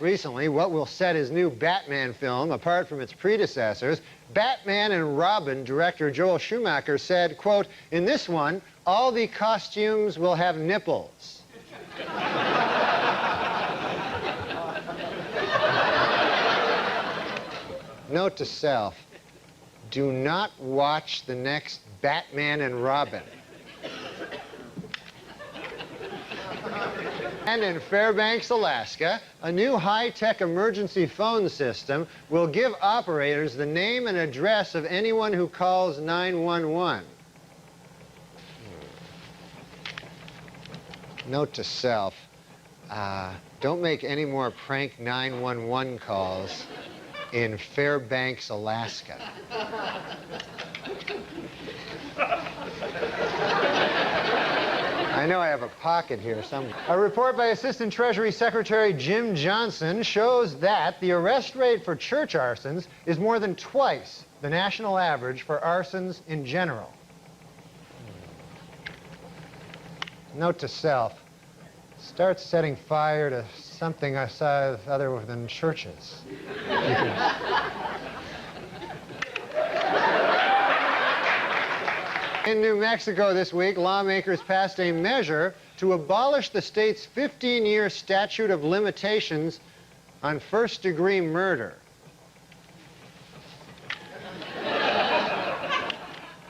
Recently, what will set his new Batman film apart from its predecessors, Batman and Robin director Joel Schumacher said, quote, "In this one, all the costumes will have nipples." Note to self, do not watch the next Batman and Robin. And in Fairbanks, Alaska, a new high-tech emergency phone system will give operators the name and address of anyone who calls 911. Note to self, don't make any more prank 911 calls in Fairbanks, Alaska. I know I have a pocket here somewhere. A report by Assistant Treasury Secretary Jim Johnson shows that the arrest rate for church arsons is more than twice the national average for arsons in general. Note to self, start setting fire to something other than churches. In New Mexico this week, lawmakers passed a measure to abolish the state's 15-year statute of limitations on first-degree murder.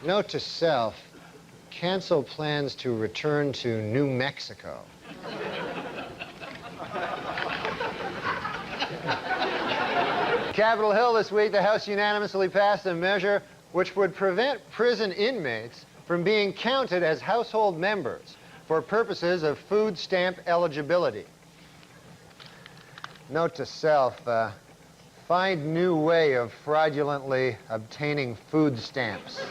Note to self, cancel plans to return to New Mexico. Capitol Hill this week, the House unanimously passed a measure which would prevent prison inmates from being counted as household members for purposes of food stamp eligibility. Note to self, find new way of fraudulently obtaining food stamps.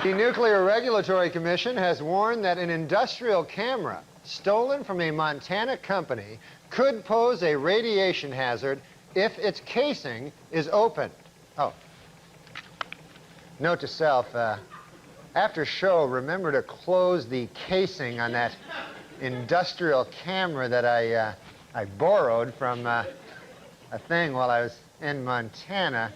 The Nuclear Regulatory Commission has warned that an industrial camera stolen from a Montana company could pose a radiation hazard if its casing is opened. Oh. Note to self, after show, remember to close the casing on that industrial camera that I borrowed from a thing while I was in Montana.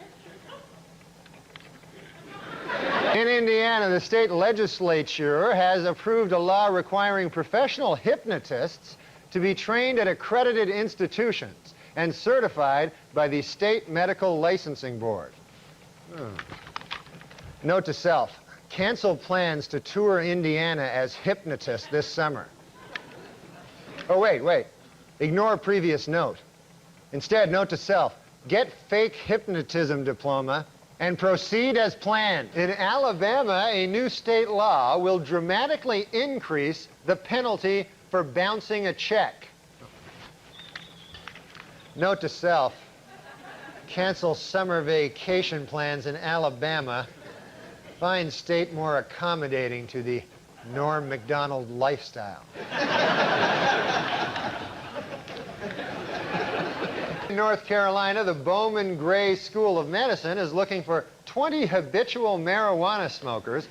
In Indiana, the state legislature has approved a law requiring professional hypnotists to be trained at accredited institutions and certified by the State Medical Licensing Board. Note to self, cancel plans to tour Indiana as hypnotist this summer. Oh, wait. Ignore previous note. Instead, note to self, get fake hypnotism diploma and proceed as planned. In Alabama, a new state law will dramatically increase the penalty for bouncing a check. Note to self, cancel summer vacation plans in Alabama. Find state more accommodating to the NORM MACDONALD lifestyle. In North Carolina, the Bowman Gray School of Medicine is looking for 20 habitual marijuana smokers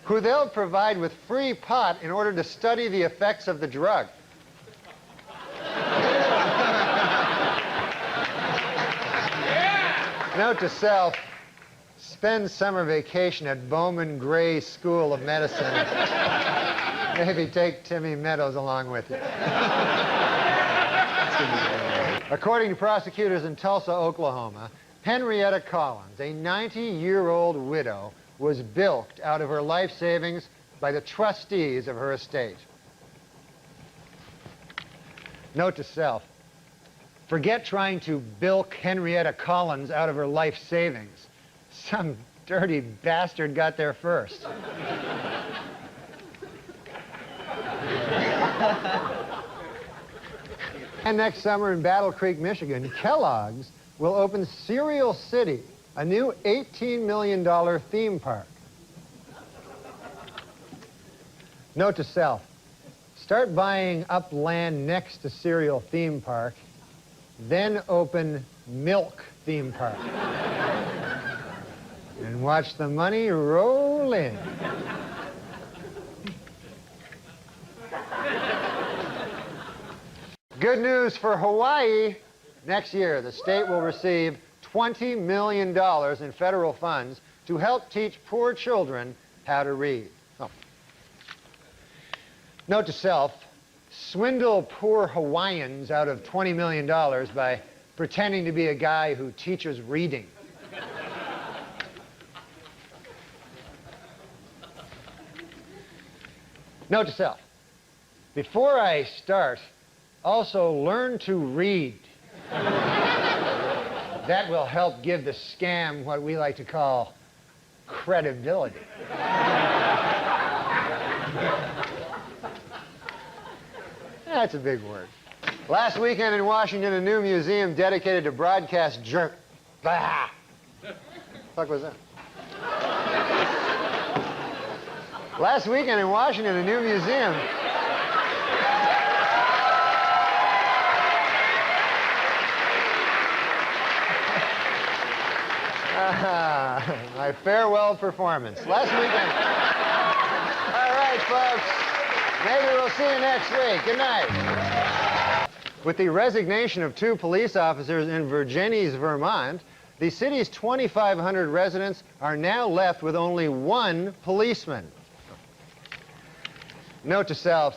who they'll provide with free pot in order to study the effects of the drug. Note to self, spend summer vacation at Bowman Gray School of Medicine. Maybe take Timmy Meadows along with you. According to prosecutors in Tulsa, Oklahoma, Henrietta Collins, a 90-year-old widow, was bilked out of her life savings by the trustees of her estate. Note to self, forget trying to bilk Henrietta Collins out of her life savings. Some dirty bastard got there first. And next summer in Battle Creek, Michigan, Kellogg's will open Cereal City, a new $18 million theme park. Note to self, start buying up land next to Cereal Theme Park, then open Milk Theme Park. And watch the money roll in. Good news for Hawaii. Next year, the state will receive $20 million in federal funds to help teach poor children how to read. Oh. Note to self, swindle poor Hawaiians out of $20 million by pretending to be a guy who teaches reading. Note to self, before I start, also learn to read. That will help give the scam what we like to call credibility. That's a big word. Last weekend in Washington, a new museum dedicated to broadcast Bah! The fuck was that? Last weekend in Washington, a new museum. My farewell performance. Last weekend. All right, folks. Maybe we'll see you next week. Good night. With the resignation of 2 police officers in Virginia, Vermont, the city's 2,500 residents are now left with only 1 policeman. Note to self,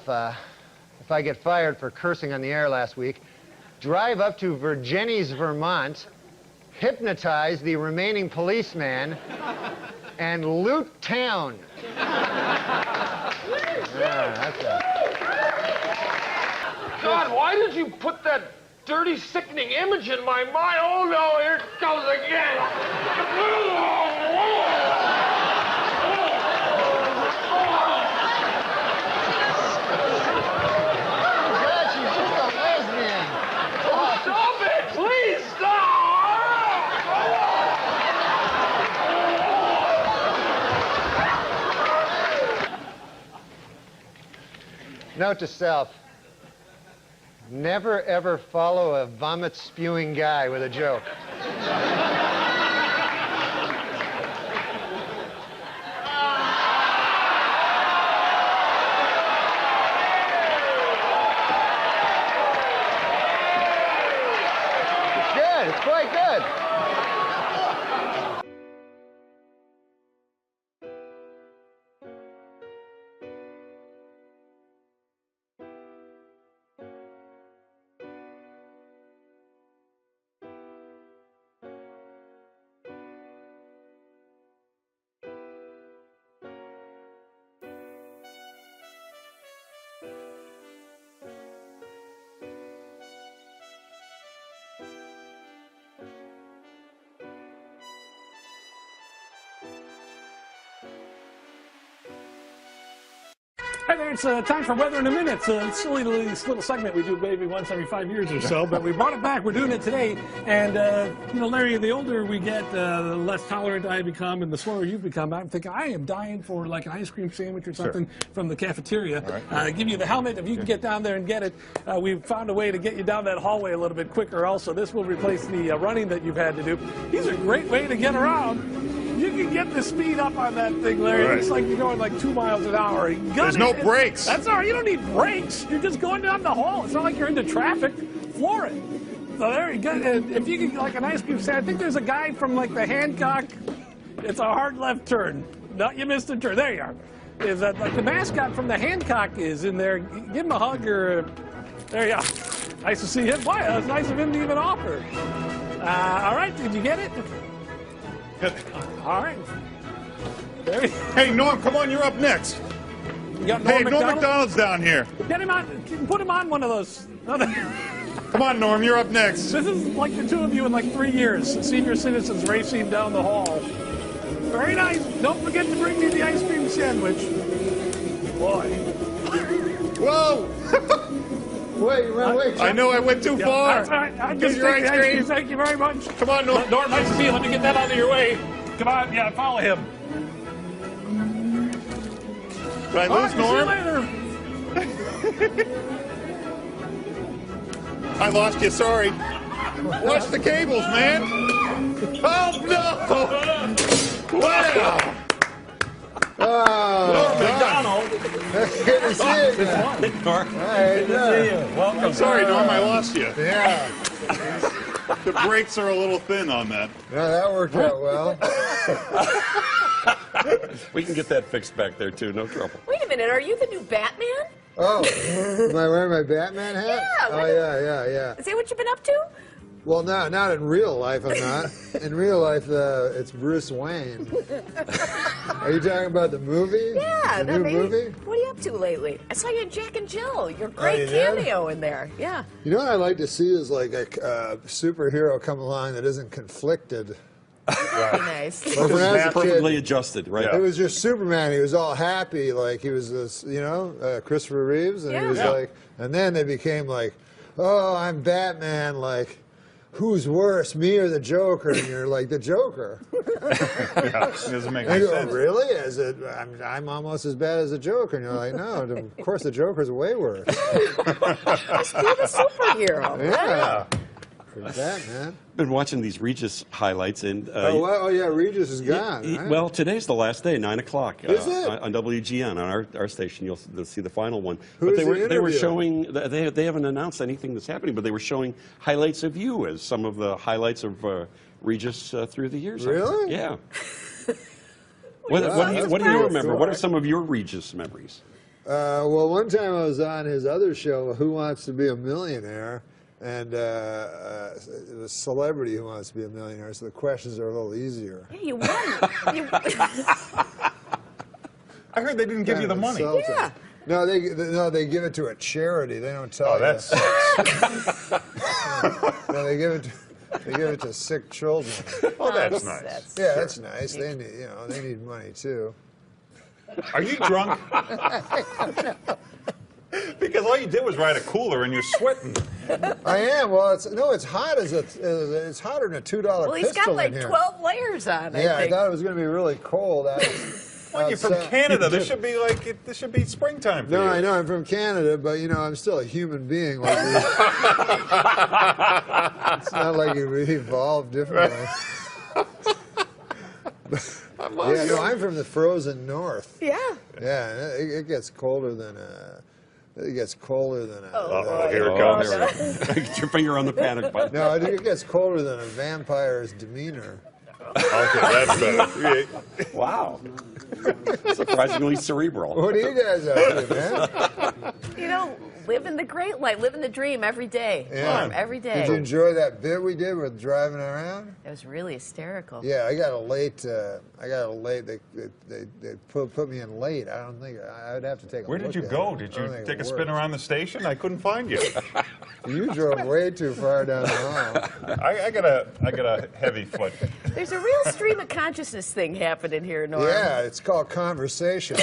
if I get fired for cursing on the air last week, drive up to Virginia, Vermont, hypnotize the remaining policeman, and loot town. God, why did you put that dirty, sickening image in my mind? Oh, no, here it goes again. Note to self. Never ever follow a vomit-spewing guy with a joke. It's good. It's quite good. Hi there, it's time for Weather in a Minute. It's a silly little segment we do maybe once every 5 years or so, but we brought it back. We're doing it today. And, you know, Larry, the older we get, the less tolerant I become and the slower you become. I'm thinking I am dying for like an ice cream sandwich or something from the cafeteria. Right. Give you the helmet. If you can get down there and get it, we've found a way to get you down that hallway a little bit quicker also. This will replace the running that you've had to do. These are a great way to get around. You can get the speed up on that thing, Larry. Right. It looks like you're going like 2 miles an hour. There's no brakes. That's all right. You don't need brakes. You're just going down the hall. It's not like you're into traffic. Floor it. So there you go. If you can, like an ice cream stand, I think there's a guy from like the Hancock. It's a hard left turn. No, you missed a turn. There you are. Is that like the mascot from the Hancock is in there? Give him a hug or. There you are. Nice to see him. Boy, that was nice of him to even offer. All right. Did you get it? All right. Hey, Norm, come on, you're up next. You got Norm McDonald? McDonald's down here. Get him on. Put him on one of those. Come on, Norm, you're up next. This is like the two of you in like 3 years. Senior citizens racing down the hall. Very nice. Don't forget to bring me the ice cream sandwich. Boy. Whoa! Wait, you ran away. I know I went too far. That's all right. I just take the ice cream. Thank you very much. Come on, Norm. Norm, nice to see you. Let me get that out of your way. Come on. Yeah, follow him. Did I lose, Norm? See you later. I lost you, sorry. Watch the cables, man. Oh, no! Wow! Oh, Norm McDonald. Good to see you. Norm. Good to see you. Welcome. I'm sorry, Norm, I lost you. Yeah. The brakes are a little thin on that. Yeah, that worked out well. We can get that fixed back there, too. No trouble. Wait a minute. Are you the new Batman? Oh, am I wearing my Batman hat? Yeah. Oh, yeah. Is that what you've been up to? Well, no, not in real life, I'm not. In real life, it's Bruce Wayne. Are you talking about the movie? Yeah. The new movie? What are you up to lately? I saw you in Jack and Jill. Your great cameo in there. Yeah. You know what I'd like to see is like a superhero come along that isn't conflicted. Right. Nice. Like when I was a perfectly kid, adjusted, right? It was just Superman. He was all happy, like he was this, Christopher Reeves, and he was like, and then they became like, oh, I'm Batman, like, who's worse, me or the Joker? And you're like, the Joker. It doesn't make any sense. Really? I'm almost as bad as the Joker. And you're like, no, of course the Joker's way worse. Just be the superhero. Yeah. That, man. Been watching these Regis highlights, and yeah, Regis is gone. Right? Well, today's the last day, 9 o'clock. Is it? On WGN on our station? You'll see the final one. Who's But they were showing. They haven't announced anything that's happening, but they were showing highlights of you as some of the highlights of Regis through the years. Really? Yeah. What do you remember? What are some of your Regis memories? Well, one time I was on his other show, Who Wants to Be a Millionaire? And it was Celebrity Who Wants to Be a Millionaire, so the questions are a little easier. Hey, you won. I heard they didn't give you the money. Yeah. No, they give it to a charity. They don't tell you. That's No, they give it to sick children. Oh, that's nice. Yeah, that's nice. They need, they need money too. Are you drunk? Because all you did was ride a cooler and you're sweating. I am. Well, it's hot it's hotter than a $2 Well, he's pistol got like in here. 12 layers on. Yeah, I think. thought it was going to be really cold. Well, you're from Canada. This should be like this should be springtime for you. No, I know I'm from Canada, but I'm still a human being. Like it's not like we evolved differently. Yeah, no, I'm from the frozen north. Yeah. Yeah, it gets colder than It gets colder than a... Here it comes. Get your finger on the panic button. No, it gets colder than a vampire's demeanor. Okay, that's better. Wow. Surprisingly cerebral. What are you guys up to, man? Living the great life, living the dream every day. Yeah. Norm, every day. Did you enjoy that bit we did with driving around? It was really hysterical. Yeah, I got a late. They put me in late. I don't think I'd have to take. Where did you go? Did you take a spin around the station? I couldn't find you. You drove way too far down the hall. I got a heavy foot. There's a real stream of consciousness thing happening here, Norm. Yeah, it's called conversation.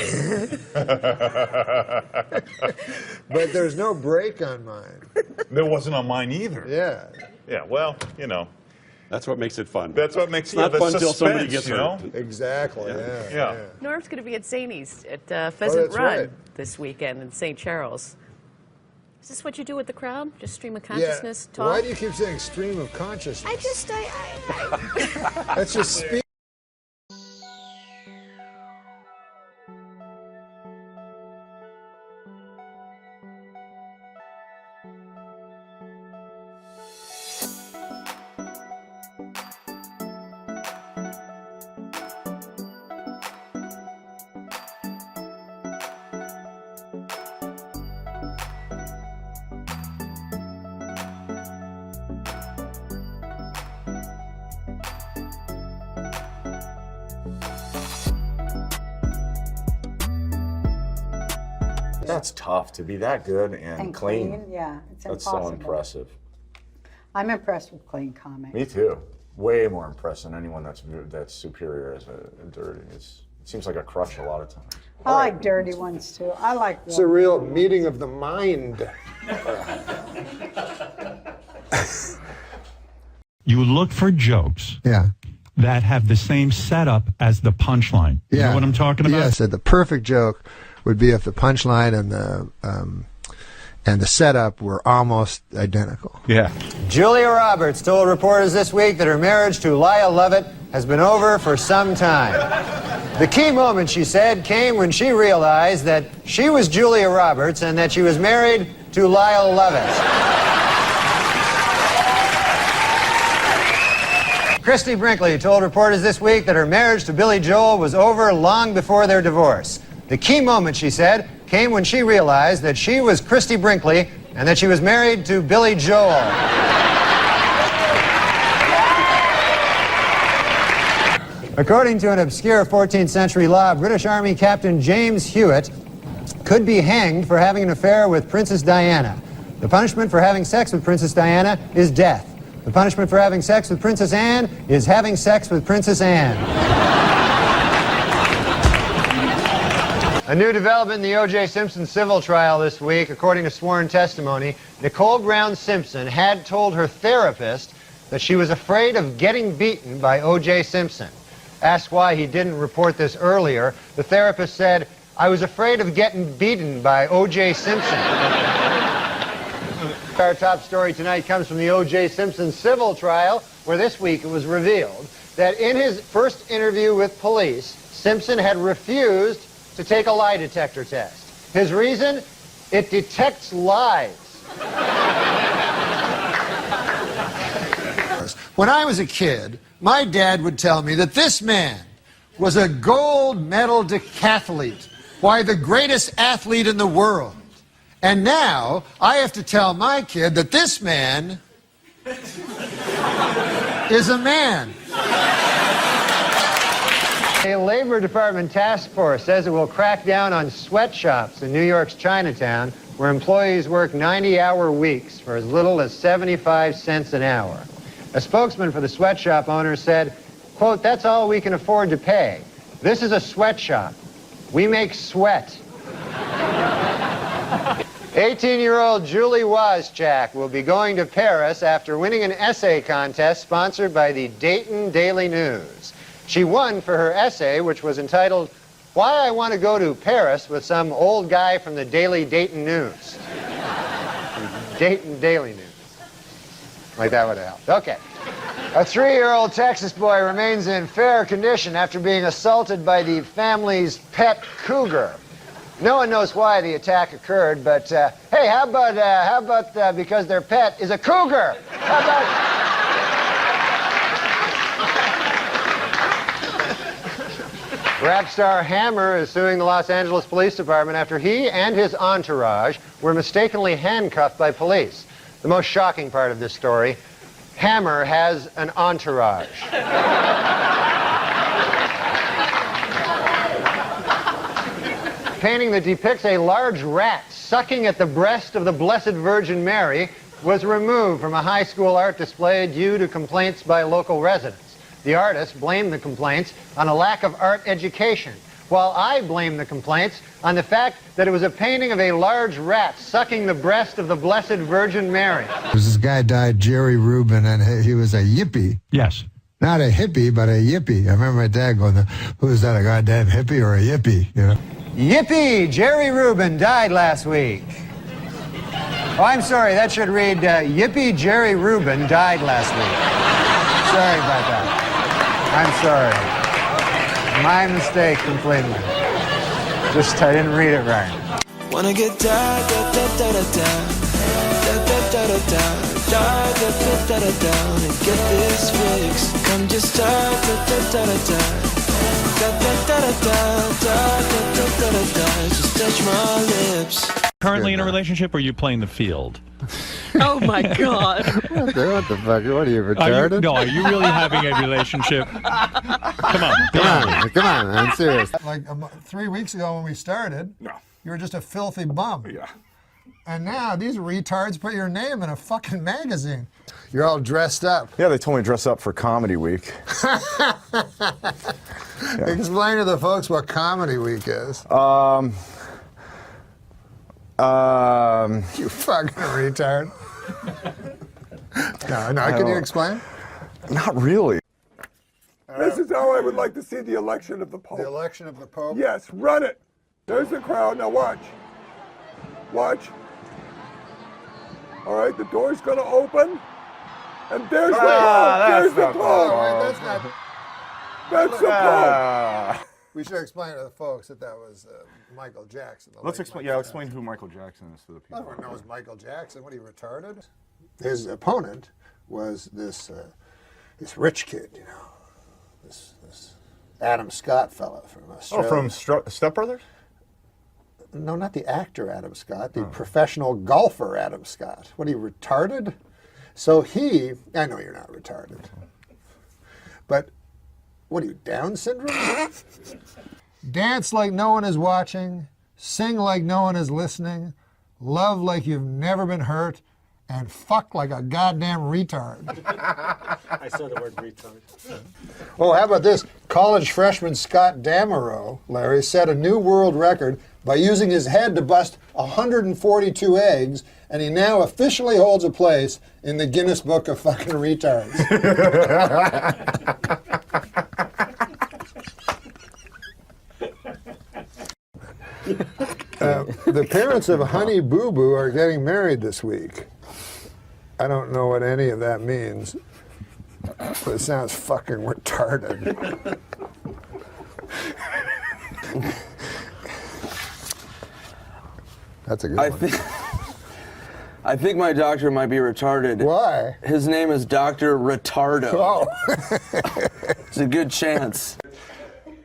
But there's no break on mine. There wasn't on mine either. Yeah. Yeah. Well, That's what makes it fun. That's what makes it not fun until somebody suspense, gets hurt. Exactly. Yeah. Norm's going to be at Zany's at Pheasant Run right. this weekend in St. Charles. Is this what you do with the crowd? Just stream of consciousness talk? Why do you keep saying stream of consciousness? That's just speak. That's tough to be that good and clean. Yeah, it's That's impossible. so impressive. I'm impressed with clean comics. Me too. Way more impressed than anyone that's superior as a dirty. It seems like a crush a lot of times. I like dirty ones too. I like. It's a real meeting of the mind. You look for jokes that have the same setup as the punchline. You know what I'm talking about? Yes, the perfect joke would be if the punchline and the setup were almost identical. Yeah. Julia Roberts told reporters this week that her marriage to Lyle Lovett has been over for some time. The key moment, she said, came when she realized that she was Julia Roberts and that she was married to Lyle Lovett. Christy Brinkley told reporters this week that her marriage to Billy Joel was over long before their divorce. The key moment, she said, came when she realized that she was Christy Brinkley and that she was married to Billy Joel. According to an obscure 14th century law, British Army Captain James Hewitt could be hanged for having an affair with Princess Diana. The punishment for having sex with Princess Diana is death. The punishment for having sex with Princess Anne is having sex with Princess Anne. A new development in the O.J. Simpson civil trial this week. According to sworn testimony, Nicole Brown Simpson had told her therapist that she was afraid of getting beaten by O.J. Simpson. Asked why he didn't report this earlier, the therapist said, "I was afraid of getting beaten by O.J. Simpson." Our top story tonight comes from the O.J. Simpson civil trial, where this week it was revealed that in his first interview with police, Simpson had refused to take a lie detector test. His reason? It detects lies. When I was a kid, my dad would tell me that this man was a gold medal decathlete. Why, the greatest athlete in the world. And now I have to tell my kid that this man is a man. A Labor Department task force says it will crack down on sweatshops in New York's Chinatown, where employees work 90-hour weeks for as little as 75 cents an hour. A spokesman for the sweatshop owner said, quote, "That's all we can afford to pay. This is a sweatshop. We make sweat." 18-year-old Julie Wozchak will be going to Paris after winning an essay contest sponsored by the Dayton Daily News. She won for her essay, which was entitled, why I want to go to Paris with some old guy from the Daily Dayton News. Dayton Daily News. Like that would have helped. Okay. A 3-year-old Texas boy remains in fair condition after being assaulted by the family's pet cougar. No one knows why the attack occurred, but hey, how about because their pet is a cougar? How about... Rap star Hammer is suing the Los Angeles Police Department after he and his entourage were mistakenly handcuffed by police. The most shocking part of this story, Hammer has an entourage. Painting that depicts a large rat sucking at the breast of the Blessed Virgin Mary was removed from a high school art display due to complaints by local residents. The artist blamed the complaints on a lack of art education, while I blame the complaints on the fact that it was a painting of a large rat sucking the breast of the Blessed Virgin Mary. This guy died, Jerry Rubin, and he was a yippie. Yes. Not a hippie, but a yippie. I remember my dad going, who's that, a goddamn hippie or a yippie? You know? Yippee! Jerry Rubin died last week. Oh, I'm sorry, that should read, Yippee Jerry Rubin died last week. Sorry about that. I'm sorry. My mistake completely. Just, I didn't read it right. Wanna get da da da da da da da da da da da da da da da and get this fix. Come just da da da da da da da da da da da da da da. Just touch my lips. Currently in a relationship, or are you playing the field? Oh my God! What the fuck? What are you, retarded? Are you really having a relationship? Come on, come on, I'm serious. Like 3 weeks ago when we started, you were just a filthy bum. Yeah. And now these retards put your name in a fucking magazine. You're all dressed up. Yeah, they told me to dress up for Comedy Week. Explain to the folks what Comedy Week is. You fucking retard. No, can you explain? Not really. This is how I would like to see the election of the Pope. The election of the Pope? Yes, run it. There's the crowd. Now watch. Watch. All right, the door's going to open. And there's the Pope. There's the Pope. That's the Pope. We should explain to the folks that was Michael Jackson. Let's explain. Yeah, explain who Michael Jackson is to the people. Everyone knows Michael Jackson. What, are you retarded? His opponent was this rich kid, you know, this Adam Scott fella from Australia. Oh, from Step Brothers? No, not the actor Adam Scott, the professional golfer Adam Scott. What, are you retarded? So I know you're not retarded, but what are you, Down syndrome? Dance like no one is watching, sing like no one is listening, love like you've never been hurt, and fuck like a goddamn retard. I saw the word retard. Oh, how about this? College freshman Scott Damerow, Larry, set a new world record by using his head to bust 142 eggs, and he now officially holds a place in the Guinness Book of fucking retards. The parents of Honey Boo Boo are getting married this week. I don't know what any of that means, but it sounds fucking retarded. That's a good one. I think my doctor might be retarded. Why? His name is Dr. Retardo. Oh. It's a good chance.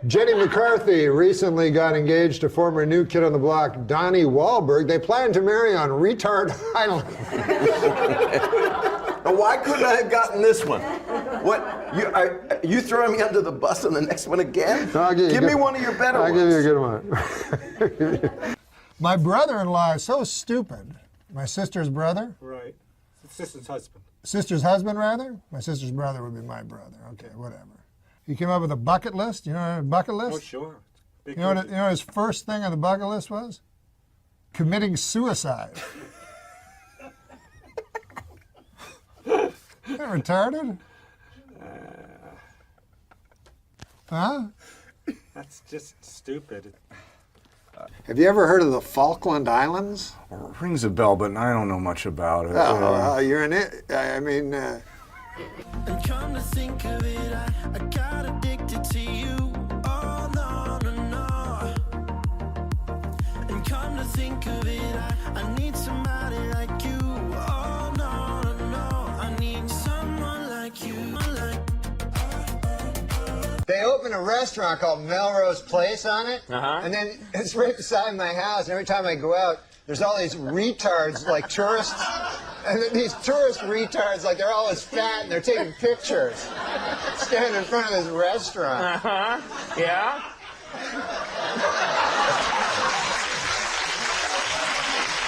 Jenny McCarthy recently got engaged to former New Kid on the Block, Donnie Wahlberg. They plan to marry on Retard Island. Now, why couldn't I have gotten this one? What? You throwing me under the bus on the next one again? No, give me one of your better ones. I'll give you a good one. My brother-in-law is so stupid. My sister's brother? Right. Sister's husband. Sister's husband, rather? My sister's brother would be my brother. Okay, whatever. He came up with a bucket list. You know what a bucket list? Oh, sure. You know what his first thing on the bucket list was? Committing suicide. Isn't that retarded? Huh? That's just stupid. Have you ever heard of the Falkland Islands? Rings a bell, but I don't know much about it. You're in it. I mean. And come to think of it, I got addicted to you. Oh, no, no, no. And come to think of it, I need somebody like you. Oh, no, no, no. I need someone like you. They opened a restaurant called Melrose Place on it, and then it's right beside my house, and every time I go out, there's all these retards, like tourists, and these tourist retards, like they're always fat, and they're taking pictures, standing in front of this restaurant. Yeah?